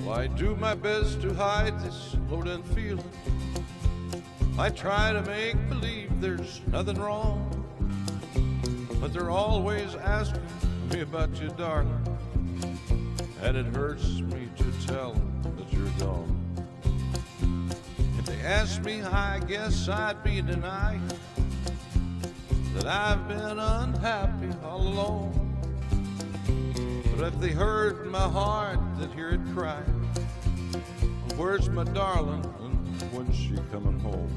Well, I do my best to hide this low-down feeling. I try to make believe there's nothing wrong, but they're always asking me about you, darling, and it hurts me to tell them that you're gone. If they asked me, I guess I'd be denying that I've been unhappy all along. But if they heard my heart, they'd hear it cry, where's my darling, and when's she coming home?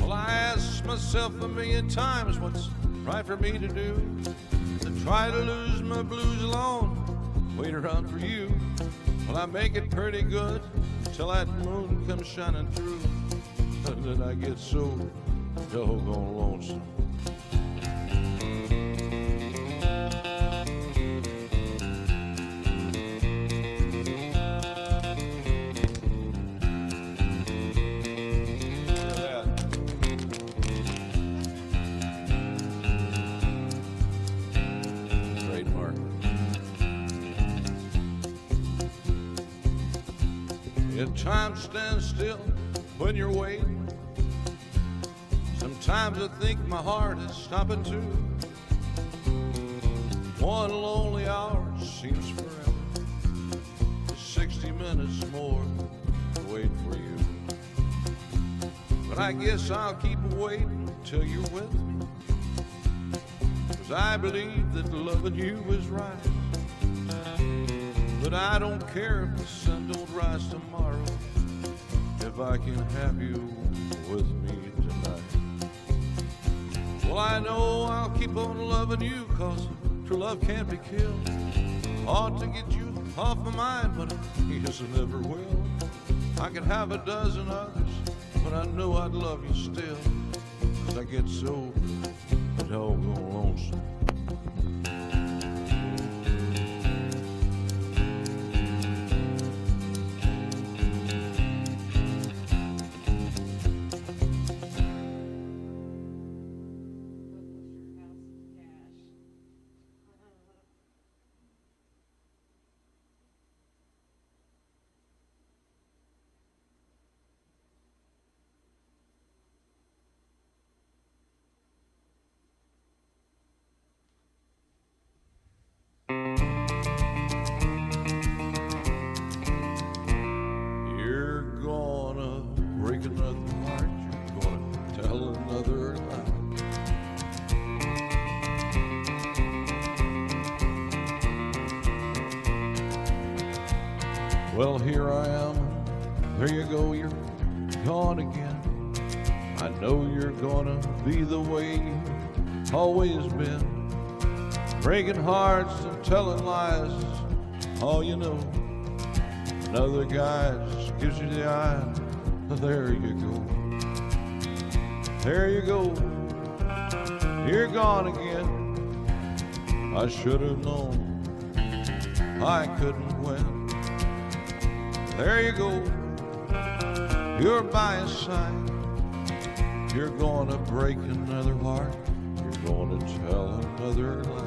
Well, I ask myself a million times what's right for me to do, to try to lose my blues alone, wait around for you. Well, I make it pretty good till that moon comes shining through, and then I get so doggone lonesome. If time stands still when you're waiting, sometimes I think my heart is stopping too. One lonely hour seems forever, 60 minutes more to wait for you. But I guess I'll keep waiting till you're with me, 'cause I believe that loving you is right. But I don't care if the sun don't rise tomorrow, if I can have you with me tonight. Well, I know I'll keep on loving you, 'cause true love can't be killed. Ought to get you off my mind, but it just never will. I could have a dozen others, but I know I'd love you still, 'cause I get so doggone lonesome. Well, here I am, there you go, you're gone again. I know you're gonna be the way you've always been, breaking hearts and telling lies, all you know. Another guy just gives you the eye, there you go. There you go, you're gone again. I should have known I couldn't win. There you go, you're by his side. You're gonna break another heart, you're gonna tell another lie.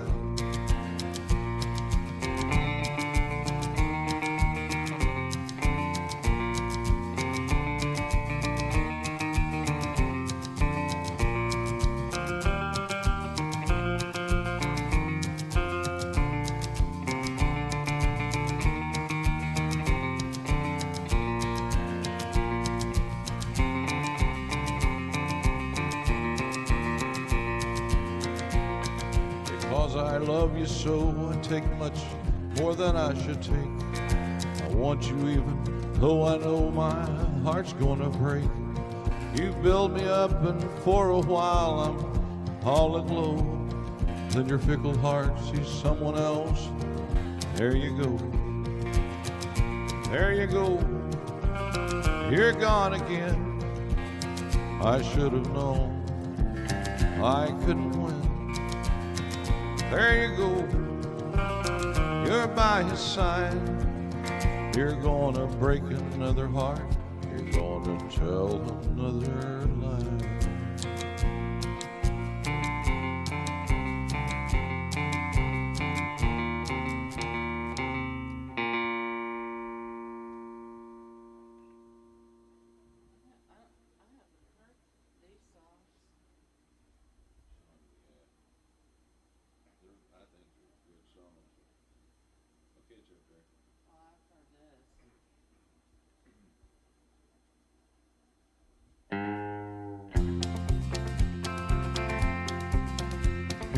I love you so, I take much more than I should take. I want you even though I know my heart's gonna break. You build me up and for a while I'm all aglow. Then your fickle heart sees someone else. There you go. There you go. You're gone again. I should have known I couldn't win. There you go, you're by his side. You're gonna break another heart, you're gonna tell another lie.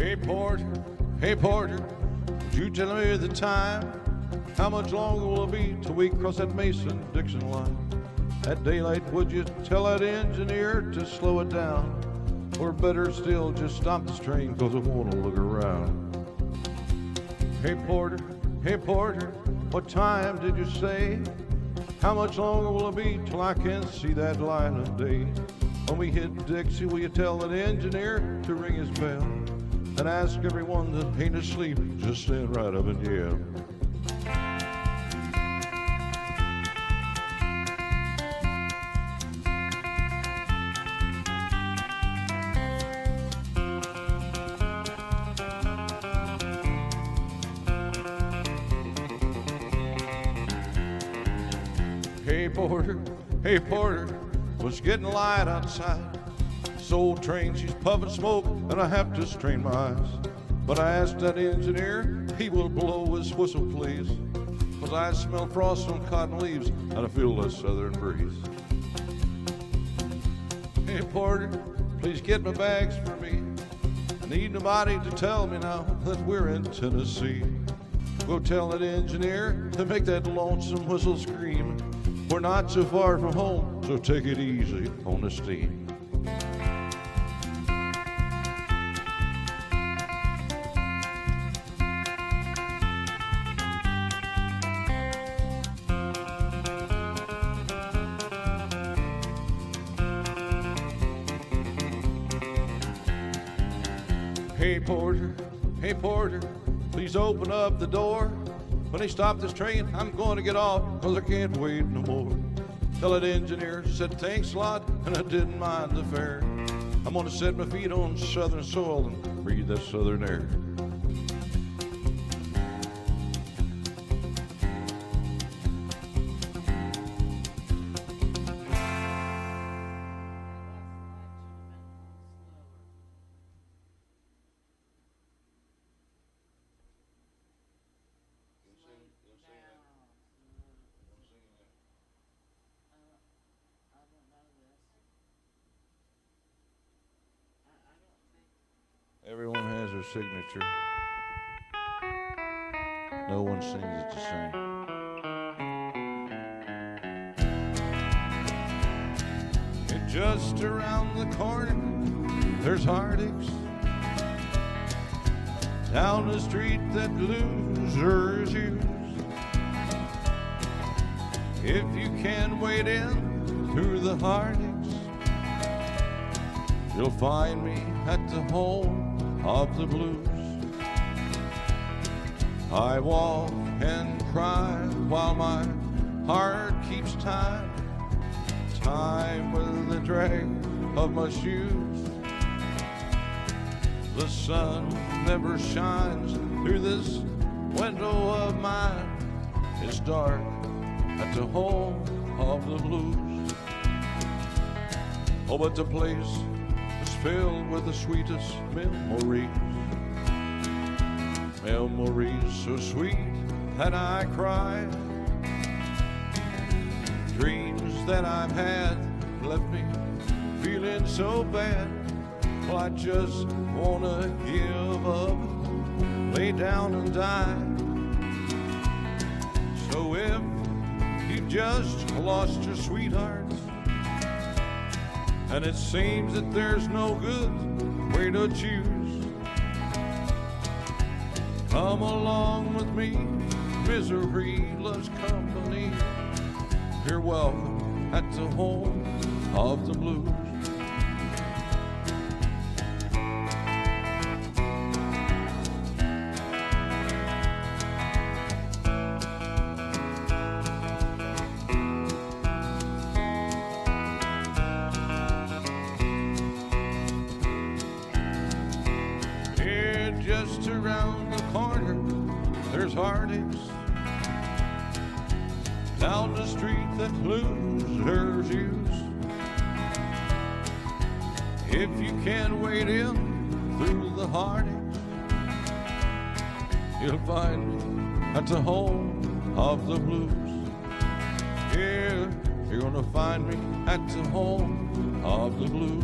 Hey porter, would you tell me the time? How much longer will it be till we cross that Mason-Dixon line? At daylight, would you tell that engineer to slow it down? Or better still, just stop this train, 'cause I wanna look around. Hey porter, what time did you say? How much longer will it be till I can see that line of day? When we hit Dixie, will you tell that engineer to ring his bell? And ask everyone that ain't asleep, just stand right up and yell. Hey porter, was getting light outside. This old train, she's puffing smoke, and I have to strain my eyes. But I asked that engineer, he will blow his whistle, please. 'Cause I smell frost on cotton leaves, and I feel the southern breeze. Hey porter, please get my bags for me. I need nobody to tell me now that we're in Tennessee. Go tell that engineer to make that lonesome whistle scream. We're not so far from home, so take it easy on the steam. Hey porter, please open up the door. When they stop this train, I'm going to get off, 'cause I can't wait no more. Tell that engineer, said thanks a lot, and I didn't mind the fare. I'm going to set my feet on southern soil and breathe that southern air. Everyone has their signature. No one sings it the same. And just around the corner, there's heartaches. Down the street that losers use. If you can wade in through the heartaches, you'll find me at the home of the blues. I walk and cry while my heart keeps time with the drag of my shoes. The sun never shines through this window of mine. It's dark at the home of the blues. Oh, but the place filled with the sweetest memories. Memories so sweet that I cry. Dreams that I've had left me feeling so bad. Well, I just wanna give up, lay down and die. So if you've just lost your sweetheart, and it seems that there's no good way to choose, come along with me, misery loves company. You're welcome at the home of the blues. Just around the corner, there's heartaches. Down the street that losers use. If you can wade in through the heartaches, you'll find me at the home of the blues. Yeah, you're gonna find me at the home of the blues.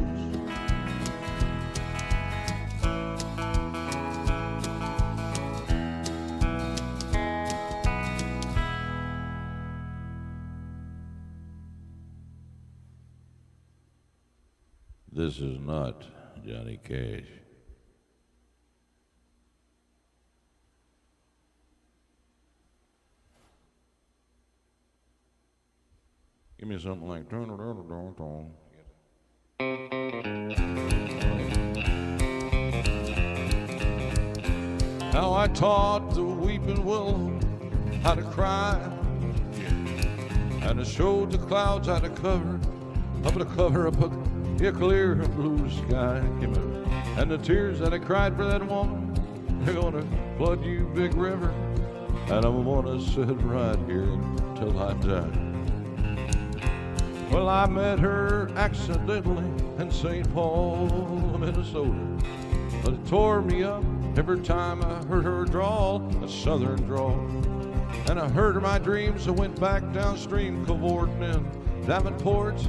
This is not Johnny Cash. Give me something like. How I taught the weeping willow how to cry, and I showed the clouds how to cover up a clear blue sky. And the tears that I cried for that woman, they're gonna flood you, big river, and I'm gonna sit right here until I die. Well, I met her accidentally in St. Paul, Minnesota, but it tore me up every time I heard her drawl, a southern drawl. And I heard my dreams, I went back downstream, cavorting in Davenport,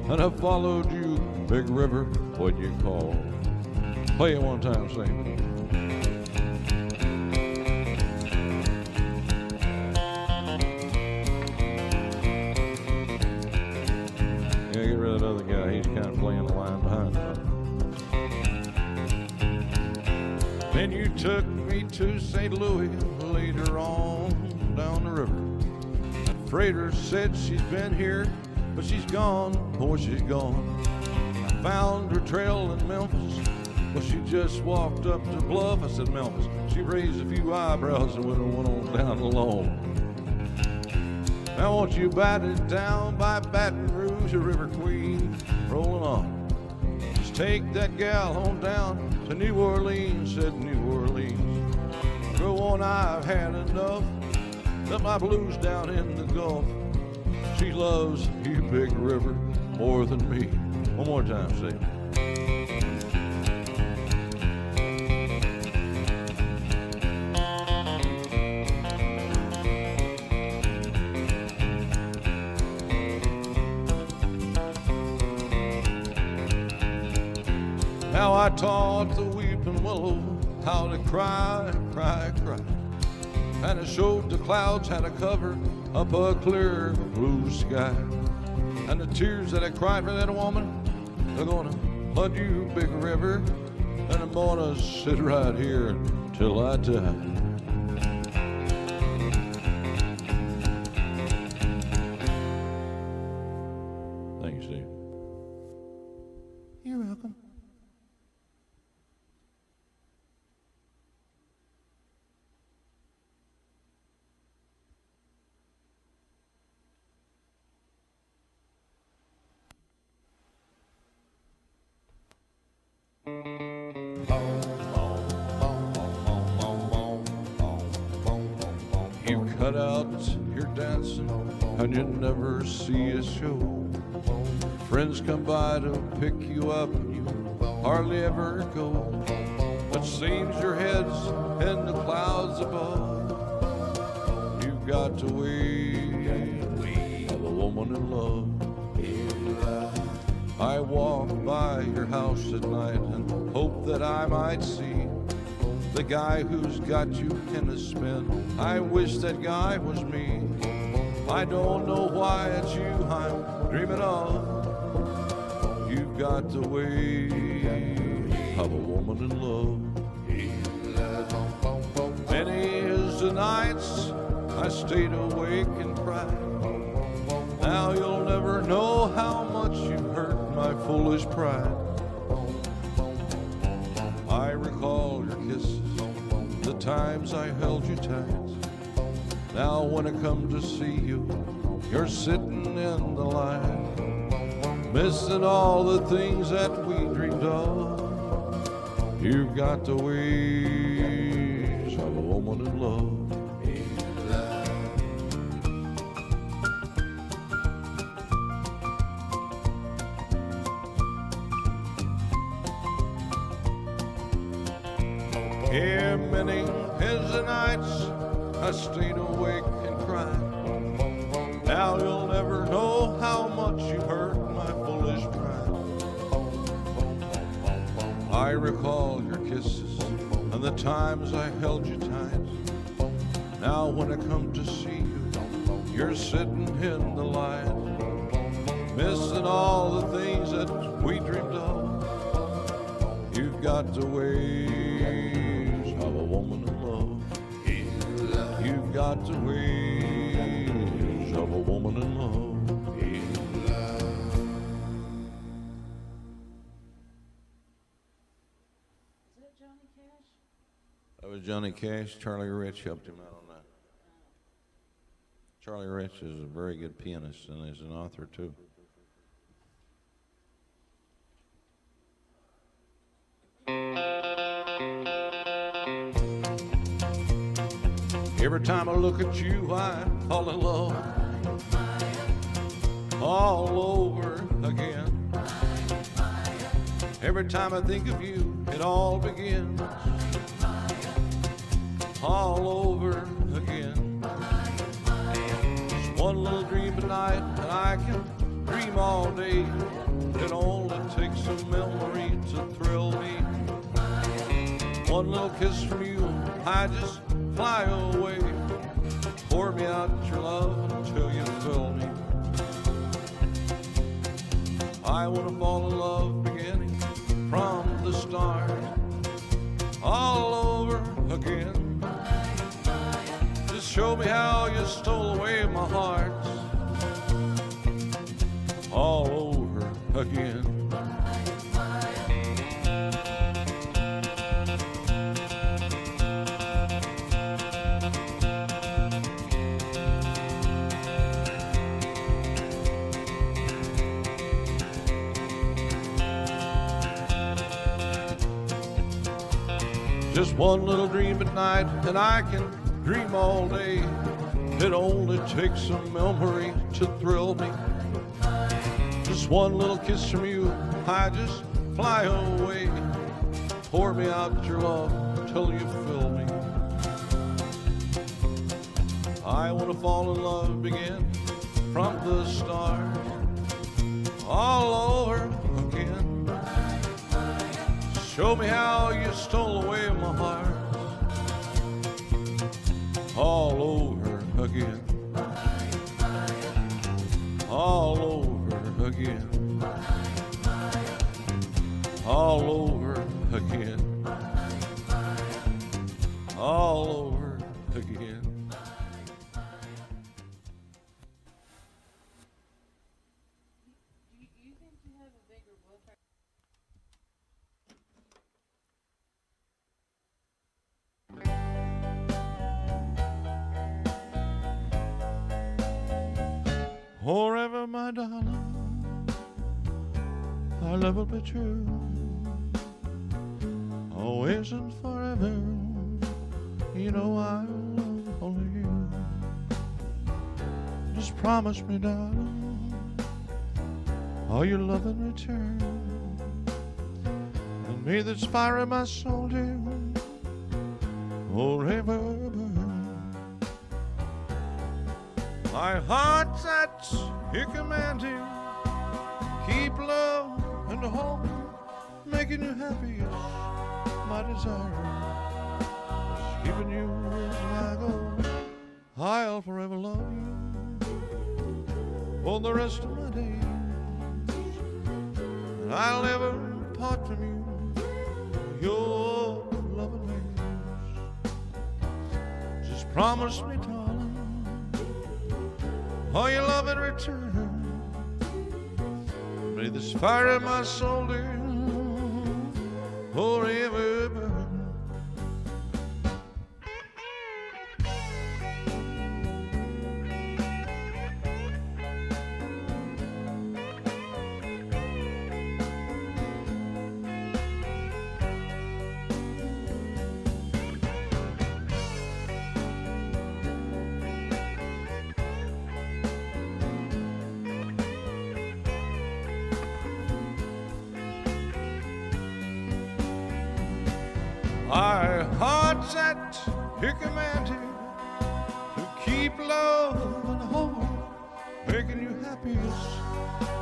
and I followed you, big river, what you call. Play it one time, sing. Yeah, get rid of that other guy, he's kind of playing the line behind him. Then you took me to St. Louis later on down the river. The freighter said she's been here, but she's gone, boy, she's gone. I found her trail in Memphis, but she just walked up to Bluff. I said, Memphis. She raised a few eyebrows and went on down alone. Now won't you bat it down by Baton Rouge, a river queen, rolling on. Just take that gal on down to New Orleans, said New Orleans. Go on, I've had enough. Got my blues down in the Gulf. She loves you, big river, more than me. One more time, say. How I taught the weeping willow how to cry, cry, cry. And I showed the clouds how to cover up a clear blue sky. And the tears that I cried for that woman, they're gonna flood you, big river, and I'm gonna sit right here until I die. Thank you, Steve. You're welcome. You cut out your dancing and you never see a show. Friends come by to pick you up and you hardly ever go. But seems your head's in the clouds above. You've got to wait for the woman in love. I walk by your house at night and hope that I might see the guy who's got you in a spin. I wish that guy was me. I don't know why it's you I'm dreaming of. You've got the way of a woman in love. Many is the nights I stayed awake and cried. Now you'll never know how much you hurt my foolish pride. I recall your kisses, the times I held you tight. Now when I come to see you, you're sitting in the line, missing all the things that we dreamed of. You've got the ways of a woman in love. Yeah, many is the nights I stayed awake and cried. Now you'll never know how much you hurt my foolish pride. I recall your kisses and the times I held you tight. Now when I come to see you, you're sitting in the light, missing all the things that we dreamed of. got the ways of a woman in love. You've got the ways of a woman in love. Is that Johnny Cash? That was Johnny Cash. Charlie Rich helped him out on that. Charlie Rich is a very good pianist and is an author too. Every time I look at you, I fall in love all over again. Every time I think of you, it all begins all over again. Just one little dream at night, and I can dream all day. It only takes a memory to thrill me. One little kiss from you, I just fly away. Pour me out your love until you fill me. I want to fall in love beginning from the start, all over again. Just show me how you stole away my heart, all over again. Just one little dream at night, and I can dream all day. It only takes a memory to thrill me. Just one little kiss from you, I just fly away. Pour me out your love till you fill me. I want to fall in love again from the start, all over again. Show me how you stole away my heart, all over again, all over again, all over again, all over again. You think you have a bigger book? Forever, my darling, our love will be true. Always and forever, you know I love only you. Just promise me, darling, all your love in return. And may this fire in my soul, dear, forever burn. My heart's at your commanding. Keep love and hope, making you happy is my desire. Just keeping you is my goal. I'll forever love you for the rest of my days, and I'll never part from you. Your love and ways. Just promise me, darling, all your love in return. May this fire in my soul, dear, forever burn. My heart's at your command here to keep love and hope, making you happy is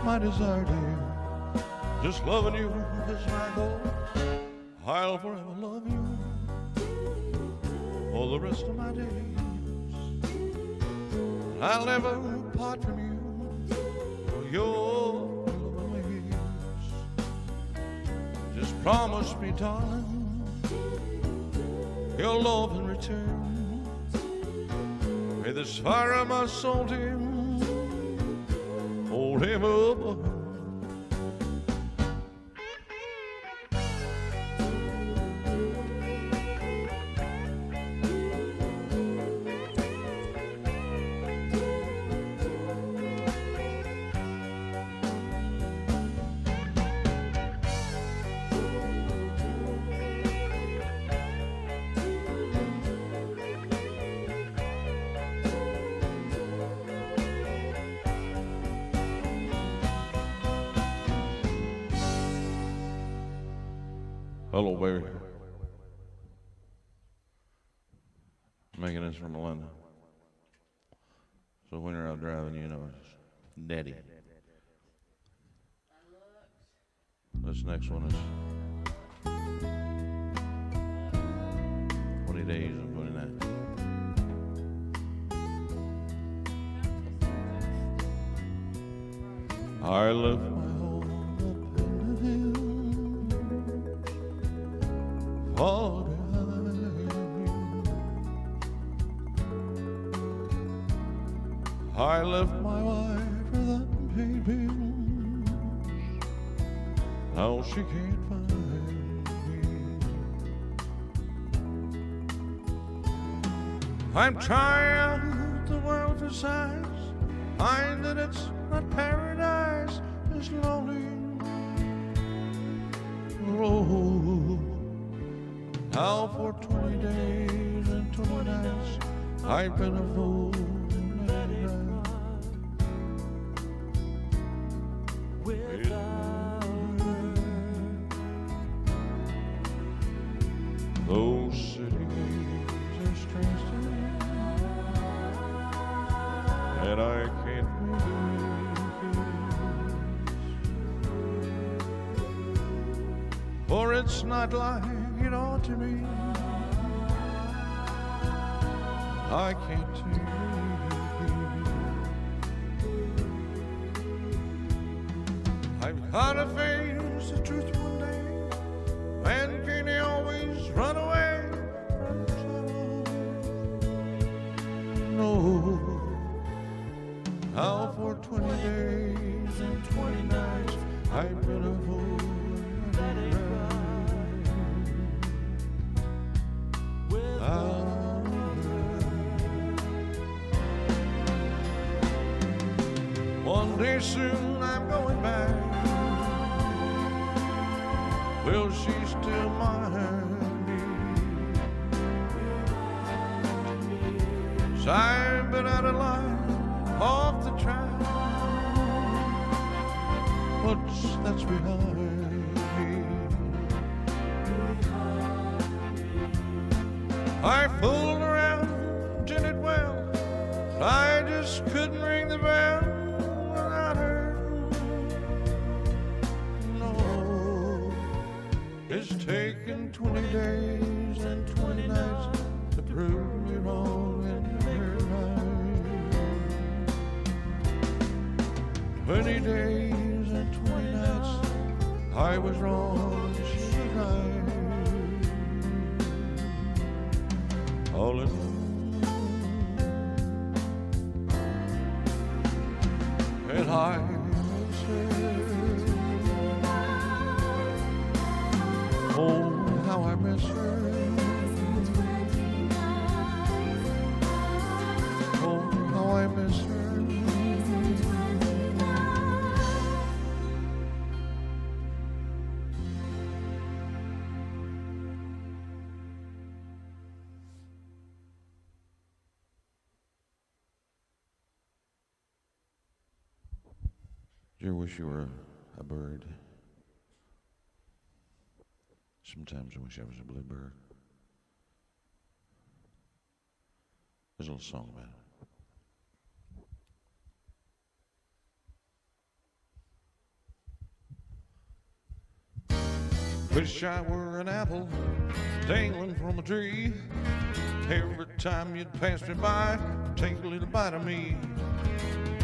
my desire, dear. Just loving you is my goal. I'll forever love you for the rest of my days. I'll never part from you for your love and ways. Just Promise me, darling, your love in return. May this fire of my soul, dear, hold him up. Hello, baby. Making this from Melinda. So when you're out driving, you know it's Daddy. This next one is 20 days and 20 nights. I left my home up in the hills, far behind me. I left my wife without paid bills. Now she can't find me. I'm trying the world for size, find that it's not paradise, it's lonely road. Now for 20 days and 20 nights, I've been a fool. Let it run without her. Those city gates are strange to me, and I can't for it's not like it ought to be. I can't take it. I've gotta face the truth one day. Man, can he always run away from trouble? No. Now for 20 days and 20 nights, I've been a fool. Let it one day soon I'm going back. Will she still mind me? 'Cause I've been out of line, off the track. That's behind me. I fooled around, did it well, but I just couldn't ring the bell without her. No, it's taken 20 days and 20 nights to prove me wrong and her right. 20 days and 20 nights, I was wrong, she was right. All in all, and I say, oh, how I miss her. Oh, how I miss her. Do you wish you were a bird? Sometimes I wish I was a bluebird. There's a little song about it. Wish I were an apple dangling from a tree. Every time you'd pass me by, take a little bite of me.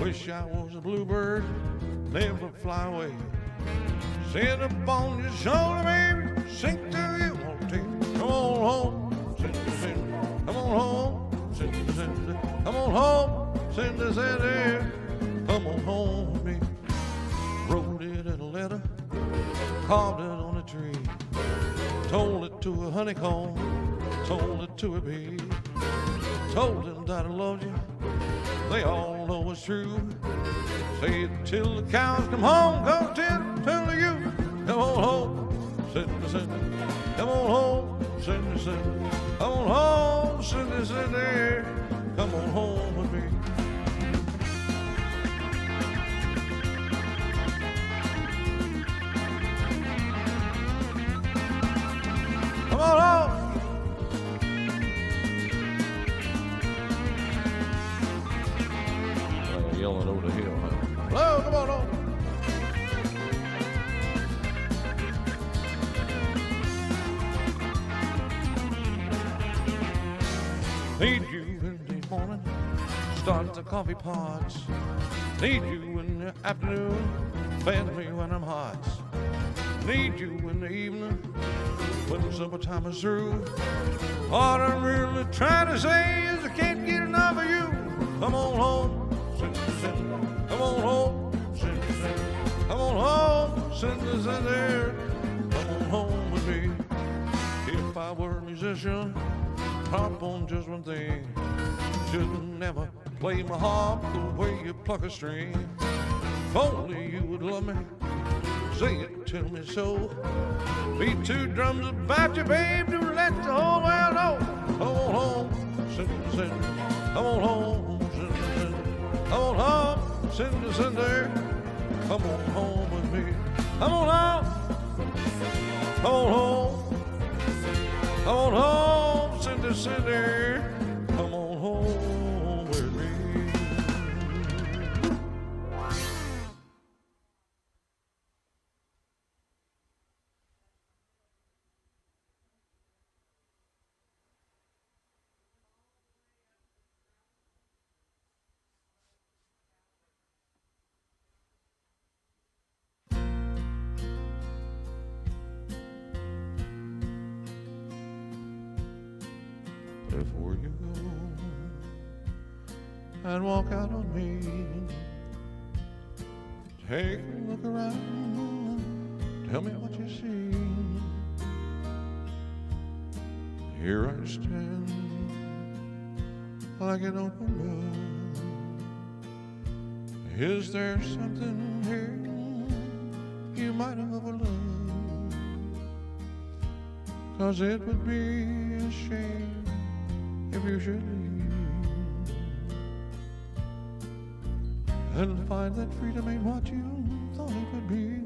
Wish I was a bluebird, never fly away. Sit up on your shoulder, baby, sink till you won't take. Come on home, Cindy, Cindy. Come on home, Cindy, Cindy. Come on home, Cindy, Cindy. Come on home with me. Wrote it in a letter, carved it on a tree, told it to a honeycomb, told it to a bee, told them that I loved you. They all know it's true. Say it till the cows come home, go till you. Come on home, Cindy, Cindy. Come on home, Cindy, Cindy. Come on home, Cindy, Cindy. Come on home with me. Come on home. Yelling over the hill. Hello, come on home. Need you in the morning, start the coffee pots. Need you in the afternoon, fed me when I'm hot. Need you in the evening, when supper time is through. What I'm really trying to say is I can't get enough of you. Come on home, Cindy, Cindy. Come on home, Cindy, Cindy. Come on home, Cindy, Cindy. Come on home with me. If I were a musician, harp on just one thing. Should never play my harp the way you pluck a string. If only you would love me, say it, tell me so. Beat two drums about you, babe, to let the whole world know. Come on home, Cindy, Cindy. Come on home, Cindy, Cindy. Come on home, Cindy, Cindy. Come on home with me. Come on home. Come on home. Come on home, Cindy, Cindy. Come on home with me. Before you go and walk out on me, take a look around, tell me what you see. Here I stand like an open book. Is there something here you might have overlooked? 'Cause it would be a shame if you should leave and find that freedom ain't what you thought it could be.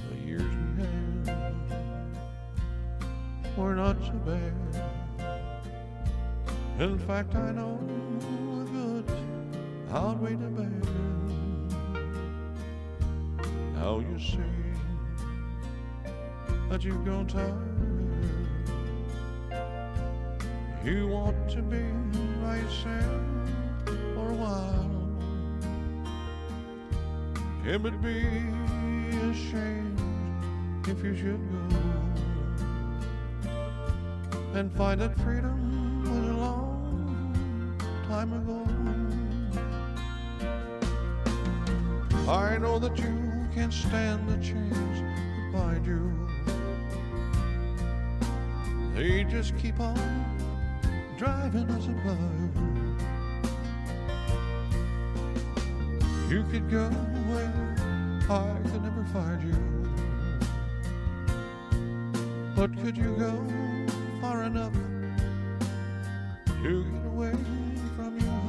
The years we had were not so bad. In fact, I know the good outweigh the bad. Now you say that you've grown tired. You want to be right, Sam, for a while. It would be a shame if you should go and find that freedom was a long time ago. I know that you can't stand the chains that bind you. They just keep on driving us apart. You could go where I could never find you, but could you go far enough to get away from your hearts?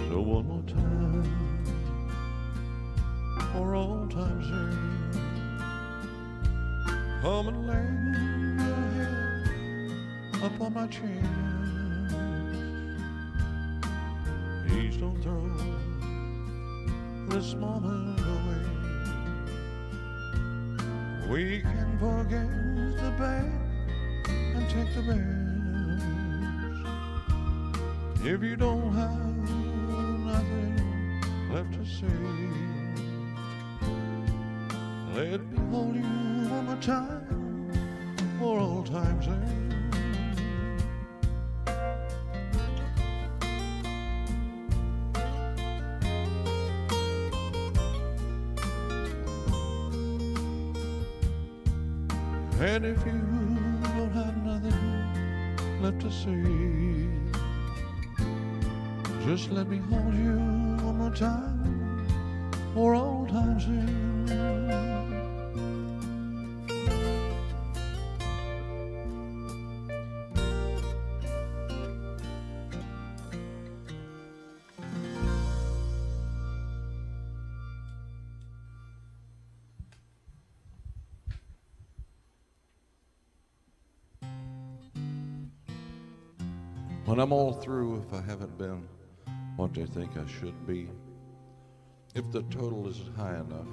So one more time, for old time's sake, come and lay your head upon my chest. Please don't throw this moment away. We can forget the bad and take the best. If you don't have nothing left to say, let me hold you one more time for old time's sake. And if you don't have nothing left to say, just let me hold you one more time for old time's sake. When I'm all through, if I haven't been what they think I should be, if the total isn't high enough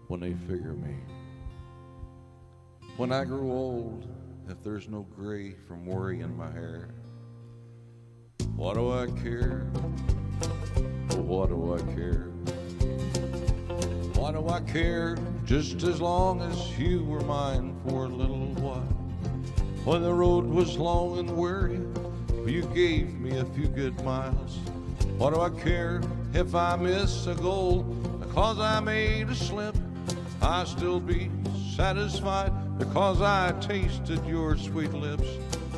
when they figure me, when I grew old, if there's no gray from worry in my hair, what do I care? Oh, what do I care? What do I care? Just as long as you were mine for a little while. When the road was long and weary, you gave me a few good miles. What do I care if I miss a goal because I made a slip? I'll still be satisfied because I tasted your sweet lips.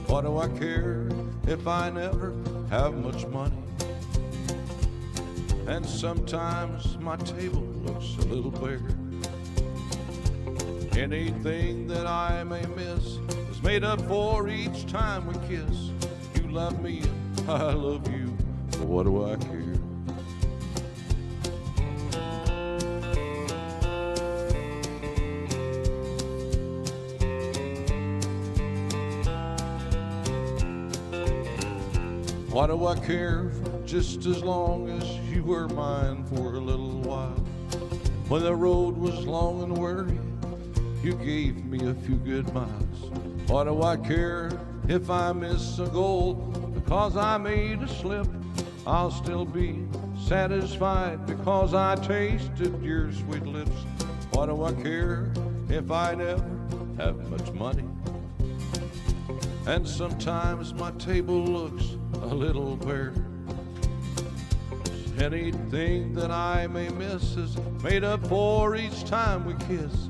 What do I care if I never have much money? And sometimes my table looks a little bare. Anything that I may miss is made up for each time we kiss. You love me and I love you, but what do I care? What do I care just as long as you were mine for a little while? When the road was long and weary, you gave me a few good miles. What do I care if I miss a goal because I made a slip? I'll still be satisfied because I tasted your sweet lips. What do I care if I never have much money? And sometimes my table looks a little bare. Anything that I may miss is made up for each time we kiss.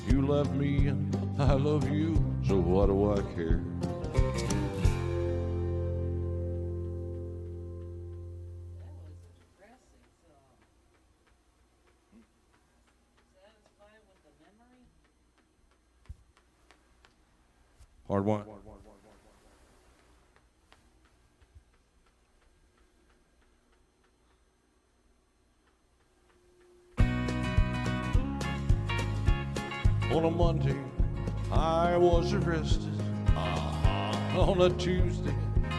You love me and I love you, so what do I care? That was a depressing song. Satisfied with the memory? Hard one. On a Monday, I was arrested. On a Tuesday,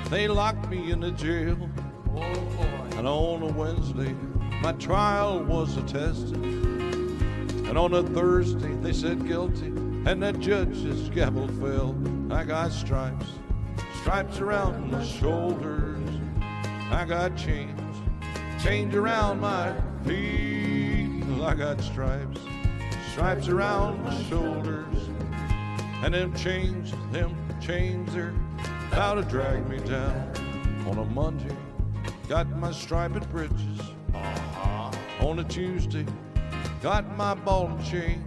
they locked me in the jail. And on a Wednesday, my trial was attested. And on a Thursday, they said guilty, and the judge's gavel fell. I got stripes, stripes around my shoulders. I got chains, chains around my feet. I got stripes, stripes around my shoulders. And them chains are about to drag me down. On a Monday, got my striped britches. On a Tuesday, got my ball and chain.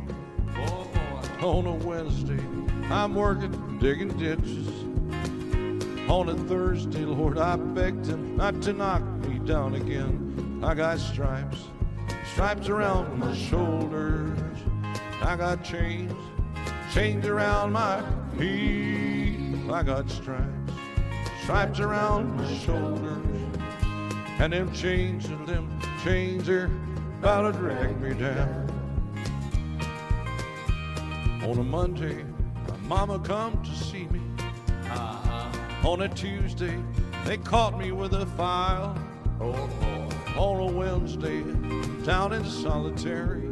On a Wednesday, I'm working, digging ditches. On a Thursday, Lord, I begged him not to knock me down again. I got stripes, stripes around my shoulders. I got chains, chains around my feet. I got stripes, stripes around my shoulders. And them chains are about to drag me down. On a Monday, my mama come to see me. On a Tuesday, they caught me with a file. On a Wednesday, down in solitary.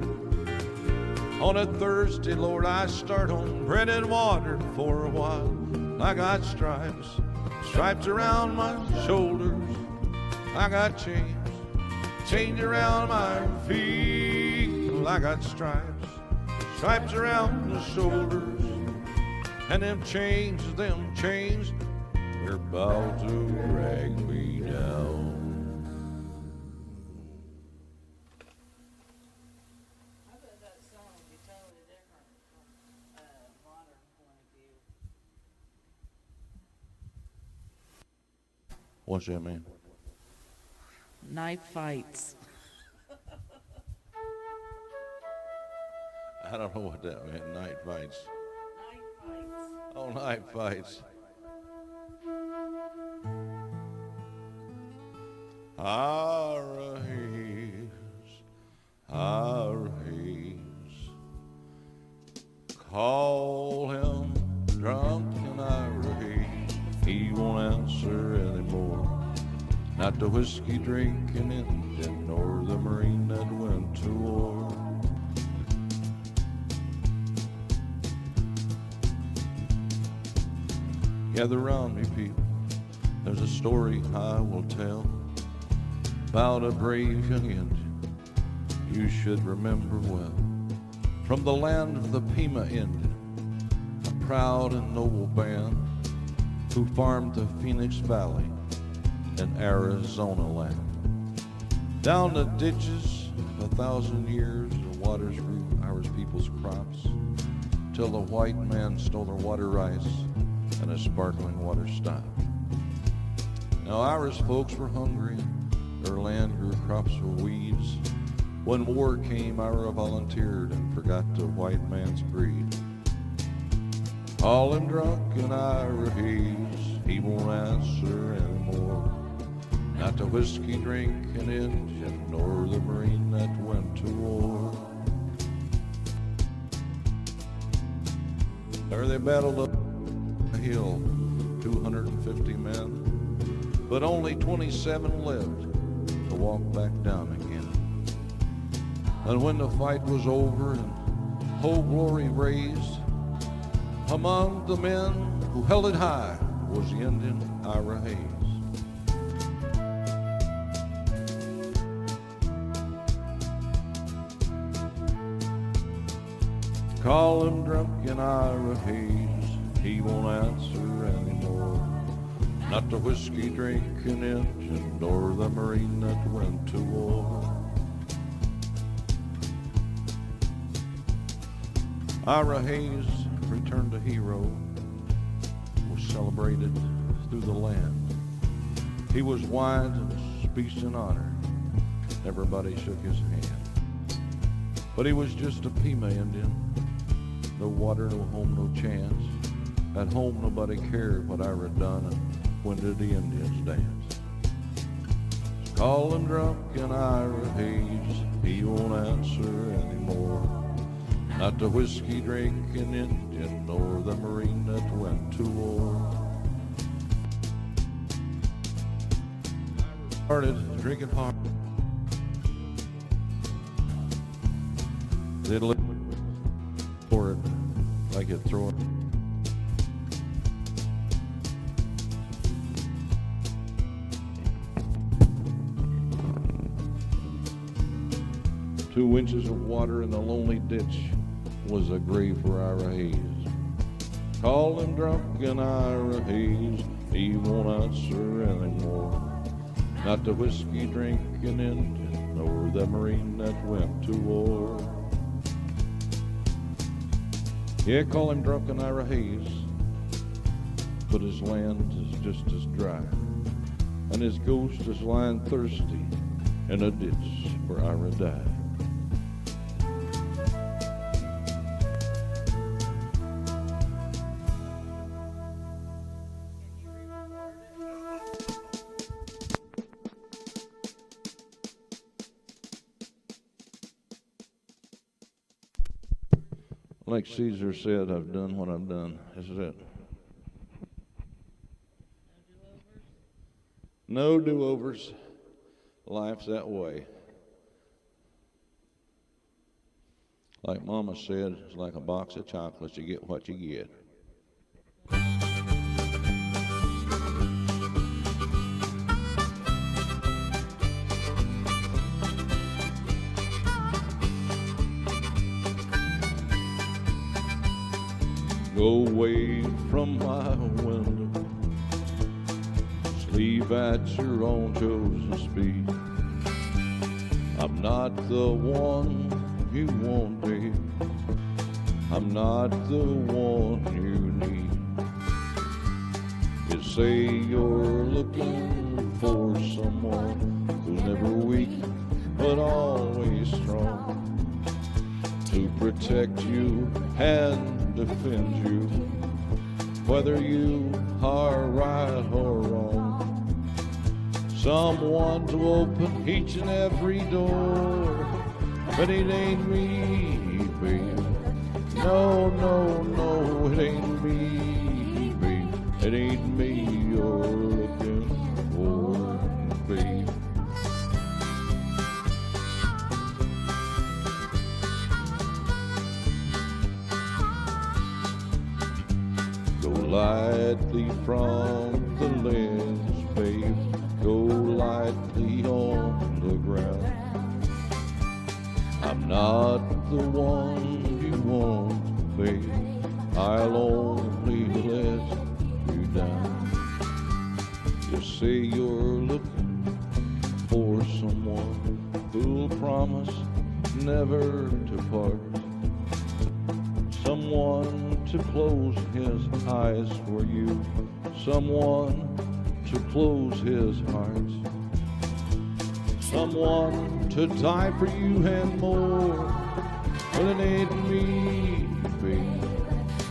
On a Thursday, Lord, I start on bread and water for a while. I got stripes, stripes around my shoulders. I got chains, chains around my feet. Well, I got stripes, stripes around the shoulders. And them chains, they're about to drag me down. I bet that song would be totally different from a modern point of view. What's that mean? Night fights. I don't know what that meant. Night fights. Night fights. Oh, night fights. Our haze. Call him drunk and Ira Hayes. He won't answer anymore. Not the whiskey drinking Indian nor the Marine that went to war. Gather round me, people. There's a story I will tell about a brave young Indian you should remember well. From the land of the Pima Indian, a proud and noble band who farmed the Phoenix Valley in Arizona land. Down the ditches of 1,000 years, the waters grew our people's crops, till the white man stole their water rights and the sparkling water stopped. Now Irish folks were hungry, their land grew crops of weeds. When war came, Ira volunteered and forgot the white man's greed. Call him drunk and Ira Hayes, he won't answer anymore. Not the whiskey drinking Indian nor the Marine that went to war. There they battled up the hill, 250 men, but only 27 lived to walk back down again. And when the fight was over and whole glory raised, among the men who held it high was the Indian Ira Hayes. Call him drunken Ira Hayes, he won't answer anymore. Not the whiskey drinking Indian nor the Marine that went to war. Ira Hayes, returned a hero, was celebrated through the land. He was wined and speeched in honor. Everybody shook his hand. But he was just a Pima Indian. No water, no home, no chance. At home, nobody cared what Ira done and when did the Indians dance. Call him drunk and Ira Hayes, he won't answer anymore. Not the whiskey drinking Indian nor the Marine that went to war. Started drinking hard. They'd live for it like it throw it. 2 inches of water in the lonely ditch was a grave for Ira Hayes. Call him drunken Ira Hayes, he won't answer anymore. Not the whiskey drinking Indian, nor the Marine that went to war. Yeah, call him drunken Ira Hayes, but his land is just as dry, and his ghost is lying thirsty in a ditch where Ira died. Like Caesar said, I've done what I've done. This is it. No do-overs. life's that way. Like Mama said, it's like a box of chocolates. You get what you get. Go away from my window, sleep at your own chosen speed. I'm not the one you want, babe. I'm not the one you need. You say you're looking for someone who's never weak but always strong, to protect you and defend you, whether you are right or wrong. Someone to open each and every door, but it ain't me, babe. No, no, no, it ain't me, babe. It ain't me you're looking for, babe. Go lightly from the ledge, babe. Go lightly on the ground. I'm not the one you want, babe. I'll only let you down. You say you're looking for someone who'll promise never to part, someone to close his eyes for you, someone to close his heart, someone to die for you and more. Well, it ain't me, babe.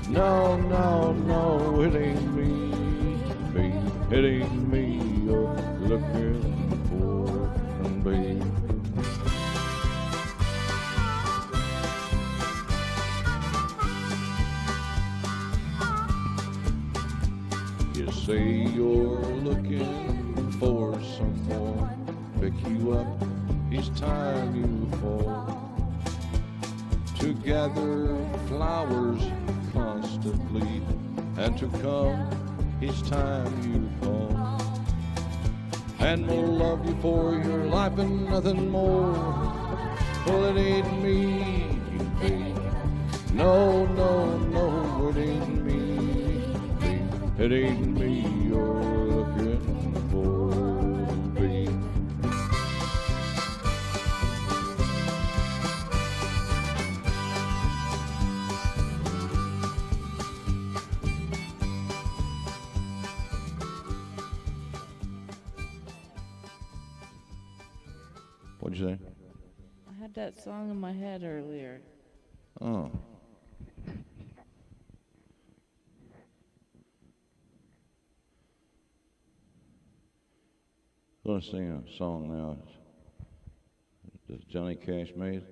No, no, no, it ain't me, babe. It ain't me you're looking for, babe. You say you're looking for someone to pick you up each time you fall, to gather flowers constantly, and to come each time you call, and will love you for your life and nothing more. Well, it ain't me, babe. No, no, no, it ain't me, babe. It ain't me you're looking for, babe. What'd you say? I had that song in my head earlier. Oh. I'm going to sing a song now that Johnny Cash made.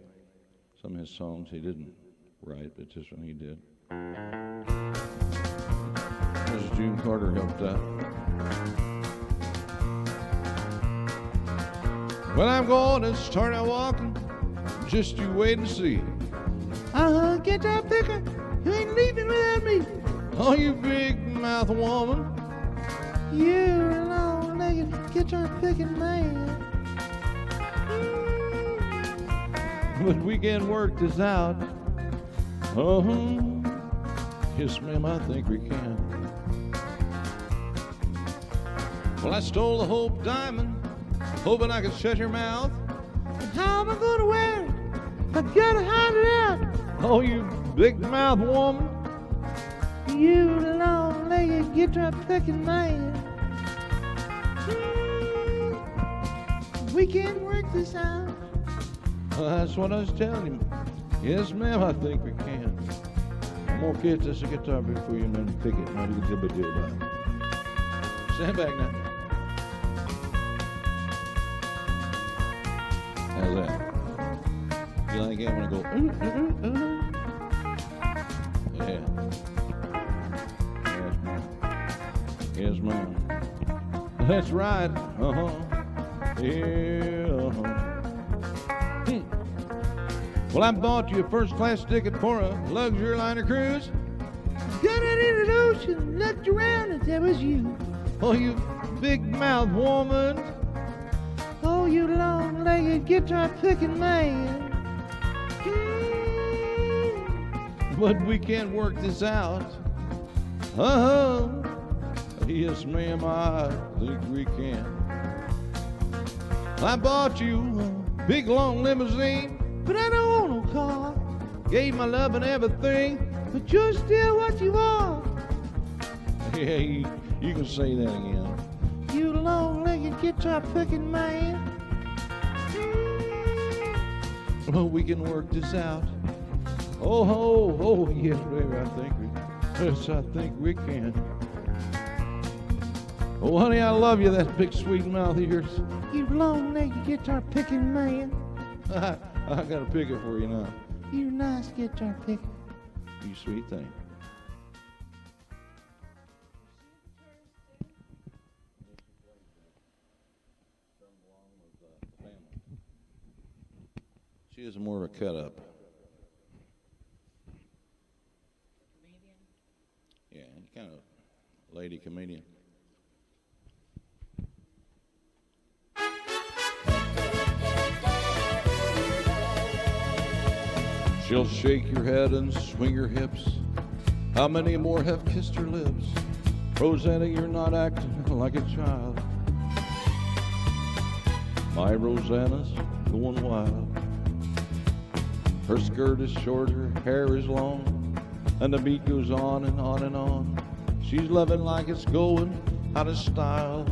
Some of his songs he didn't write, but this one he did. This is June Carter helped out. Well, I'm going to start out walking, just you wait and see. Get that picker, you ain't leaving without me. Oh, you big mouth woman. You long-legged guitar picking man. But we can work this out. Yes, ma'am, I think we can. Well, I stole the Hope Diamond, hoping I could shut your mouth. And how am I going to wear it? I gotta hide it out. Oh, you big mouth woman. You long-legged guitar picking man. We can work this out. Well, that's what I was telling him. Yes, ma'am, I think we can. I'm gonna get this guitar before you and then pick it. Now you can do about it. Stand back now. How's that? You like it when I go, ooh, ooh, ooh, ooh? Yeah. Yes, ma'am. Yes, ma'am. That's right. Yeah. Well, I bought you a first-class ticket for a luxury liner cruise. Got out into the ocean, looked around, and there was you. Oh, you big-mouth woman. Oh, you long-legged guitar-picking man. But we can't work this out. Yes, ma'am, I think we can. I bought you a big, long limousine, but I don't want no car. Gave my love and everything, but you're still what you are. Yeah, you can say that again. You long-legged guitar-picking man. Well, we can work this out. Oh, yes, baby, I think we can. Oh, honey, I love you, that big sweet mouth of yours. You long-legged guitar-picking man. I got a picker for you now. You nice guitar picker. You sweet thing. She is more of a cut-up. Comedian? Yeah, kind of lady comedian. She'll shake your head and swing her hips. How many more have kissed her lips? Rosanna, you're not acting like a child. My Rosanna's going wild. Her skirt is short, her hair is long, and the beat goes on and on and on. She's loving like it's going out of style.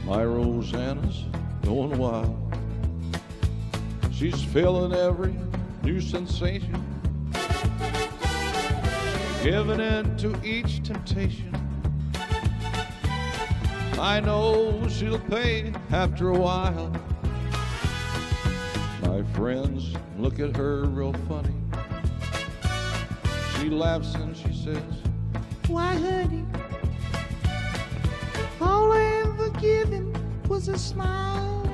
My Rosanna's going wild. She's feeling every new sensation, giving in to each temptation. I know she'll pay after a while. My friends look at her real funny. She laughs and she says, why, honey, all I ever given was a smile.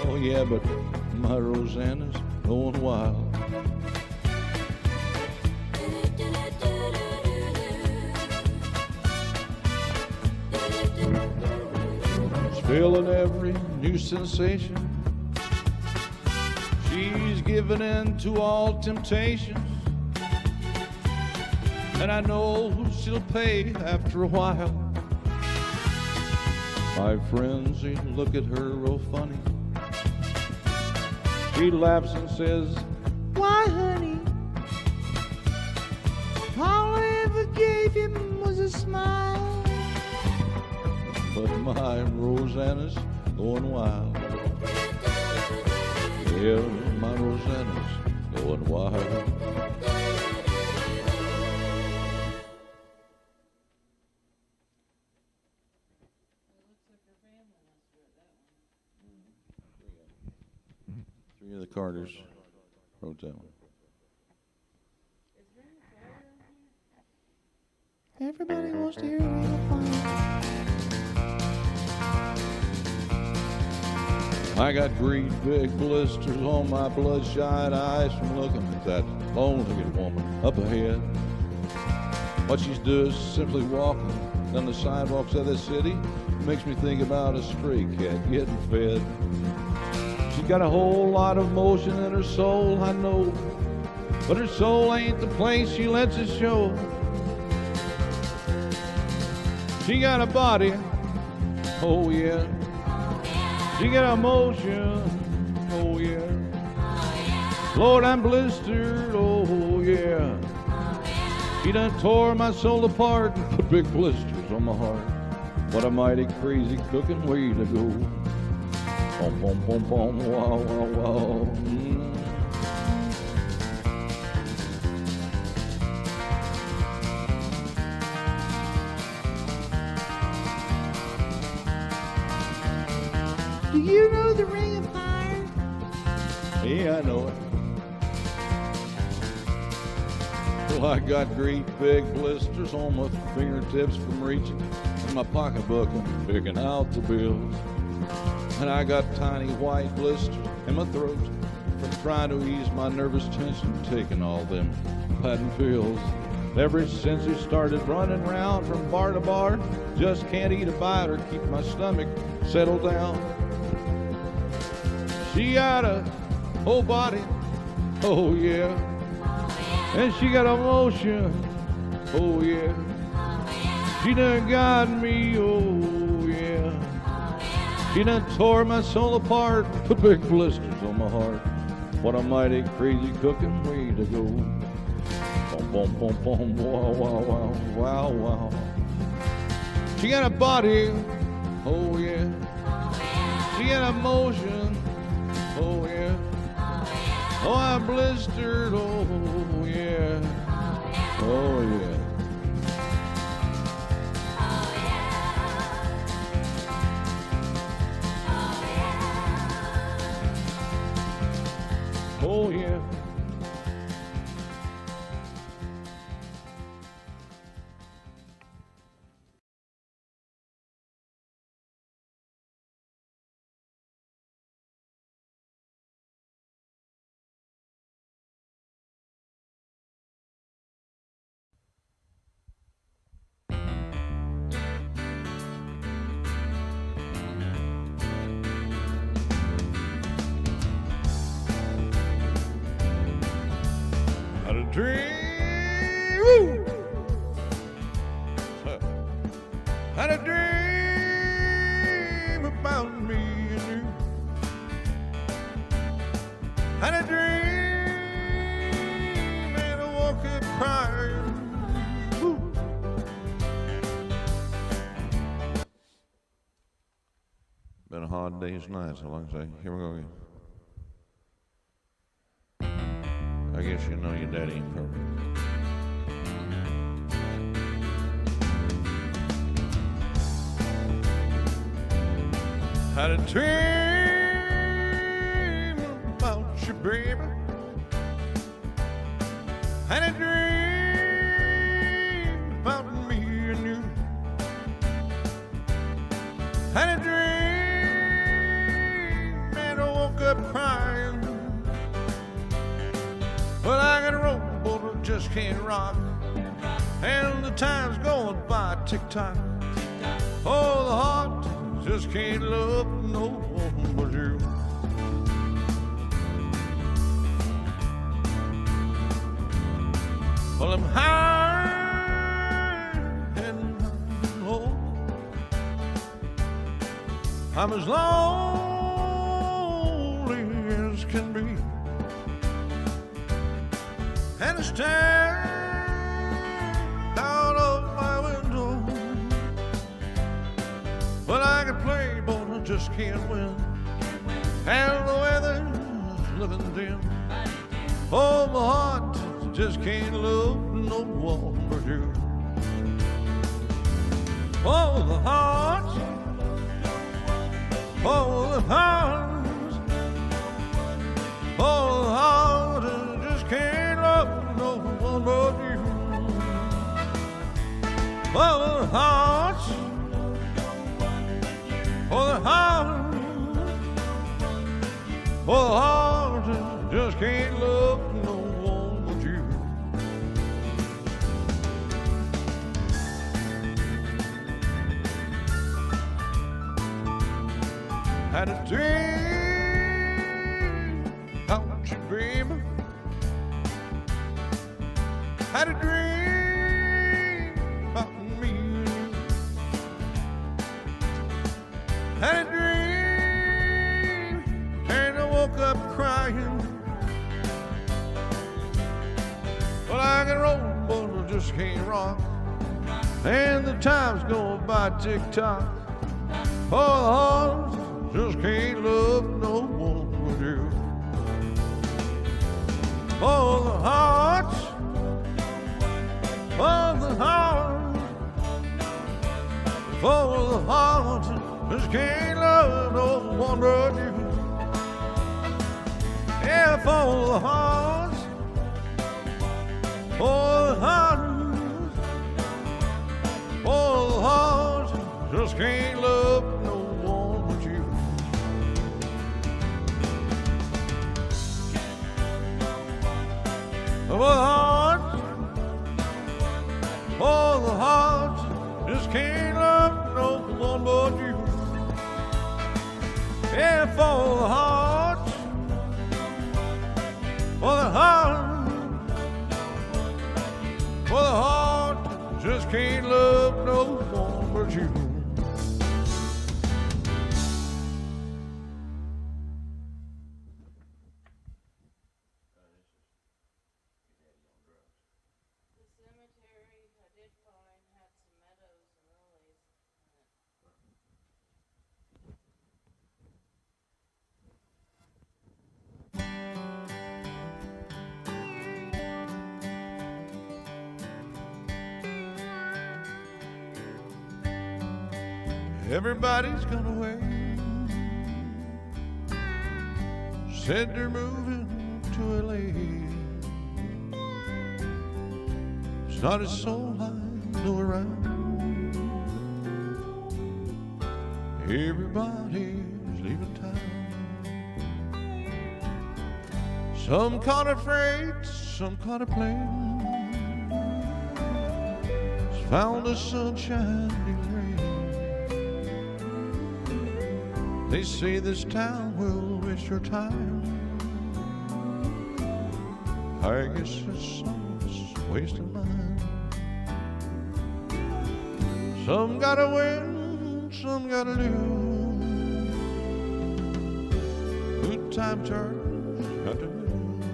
Oh yeah, but my Rosanna's going wild. She's feeling every new sensation. She's giving in to all temptations. And I know she'll pay after a while. My friends, they look at her real funny. She laughs and says, why, honey, all I ever gave him was a smile. But my Rosanna's going wild. Yeah, my Rosanna's going wild. Three of the Carters wrote that one. Everybody wants to hear Ring of Fire. I got great big blisters on my bloodshot eyes from looking at that long-legged woman up ahead. What she's doing is simply walking down the sidewalks of the city. It makes me think about a stray cat getting fed. She's got a whole lot of motion in her soul, I know, but her soul ain't the place she lets it show. She got a body, oh yeah. She got emotion, oh yeah. Lord, I'm blistered, oh yeah. She done tore my soul apart and put big blisters on my heart. What a mighty crazy cooking way to go. Boom, boom, boom, boom, wow, wow, wow. Do you know the Ring of Fire? Yeah, I know it. Well, I got great big blisters on my fingertips from reaching in my pocketbook and picking out the bills. And I got tiny white blisters in my throat from trying to ease my nervous tension, taking all them patent pills. Ever since we started running around from bar to bar, just can't eat a bite or keep my stomach settled down. She got a whole body, oh yeah, and she got emotion, oh yeah. She done got me, oh yeah. She done tore my soul apart, put big blisters on my heart. What a mighty crazy cooking way to go. Boom, boom, boom, boom, wow, wow, wow, wow, wow. She got a body, oh yeah. She got emotion, oh yeah. Oh, I'm blistered, oh yeah. Oh yeah. Oh yeah. Had a dream, woo. Had a dream about me and you. Had a dream and I woke up crying. Woo. Been a hard day's night, so long as here we go again. I guess you know your daddy ain't perfect. Had a dream about you, baby. Had a dream about me and you. Had a dream and I woke up crying. Well, I got a rowboat that just can't rock, and the time's going by tick-tock. Oh, the heart just can't love no one but you. Well, I'm high and low. I'm as lonely as can be. And I stare out of my window. But I can play, but I just can't win. And the weather's looking dim. Oh, my heart just can't love no one but you. Oh, the heart. Oh, the heart. Oh, the heart just can't love no one but you. Oh, the heart. Oh, the heart. Oh, the heart just can't love no one but you. Had a dream about you, baby. Had a dream about me. Had a dream and I woke up crying. Well, I can roll, but I just can't rock. And the time's going by tick-tock. Oh, the heart just can't love no one but you. Oh, the heart. Oh, the heart. Oh, the heart just can't love no one but you. Yeah, for the heart. Oh, the heart, oh, the heart just can't love no one but you. Oh, the heart, oh, the heart just can't love no one but you. Yeah, for the heart, for the heart, for the heart just can't love no one but you. The cemetery I did find had some meadows and lilies in it. Everybody's gone away. Said they're moving to LA. It's not a soul I know around. Everybody's leaving town. Some caught a freight, some caught a plane. Found the sunshine and rain. They say this town will waste your time. I guess it's wasting mine. Some gotta win, some gotta lose. Good time Charlie's got to lose.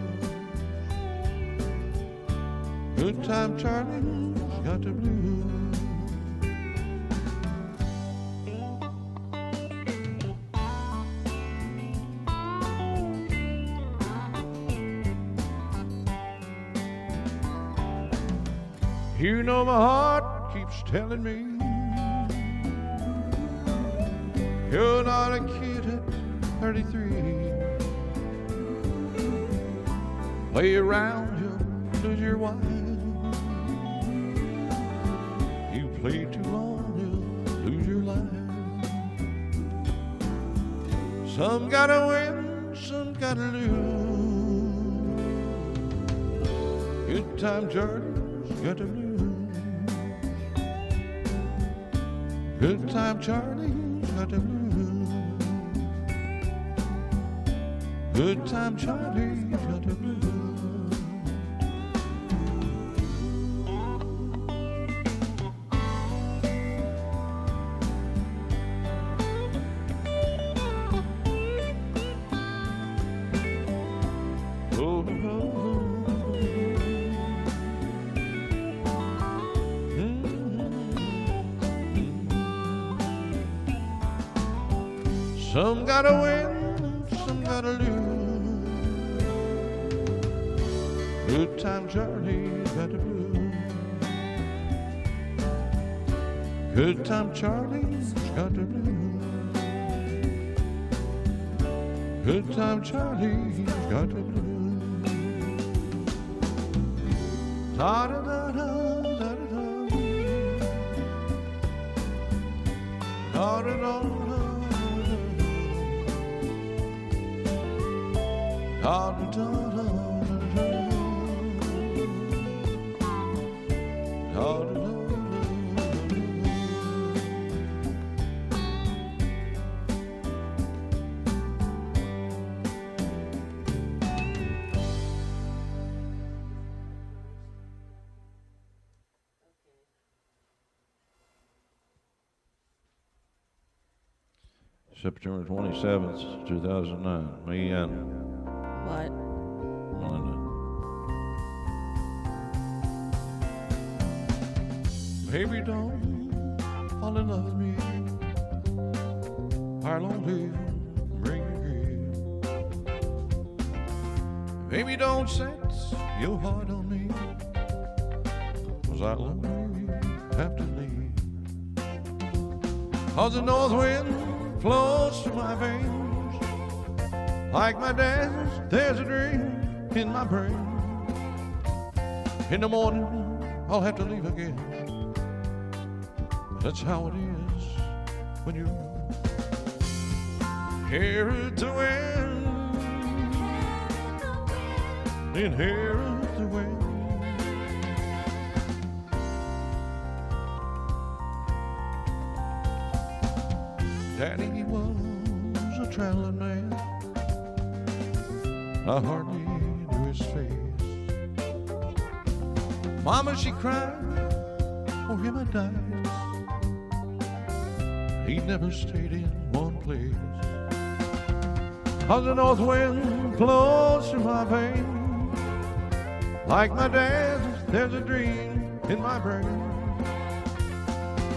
Good time Charlie's got to lose. You know my heart keeps telling me you're not a kid at 33. Play around, you'll lose your wife. You play too long, you'll lose your life. Some gotta win, some gotta lose. Good time Charlie's got to lose. Good time Charlie's got to lose. Good time Charlie's got to lose. Oh, oh, oh. Some gotta win, some gotta lose. Good time Charlie's got the blues. Good time Charlie's got the blues. Good time Charlie's got the blues. Da da da da da da da da da. Da da da da da da da da. September 27th, 2009. Me and What? Melinda. Baby, don't fall in love with me. Our lonely bring you grief. Baby, don't set your heart on me, 'cause I lonely have to leave. 'Cause the north wind flows through my veins. Like my dad's, there's a dream in my brain. In the morning, I'll have to leave again. That's how it is when you inherit the wind. Inherit the wind. Daddy was a traveling man. I hardly knew his face. Mama, she cried for him at night. He never stayed in one place. Cause the north wind blows through my veins. Like my dad's, there's a dream in my brain.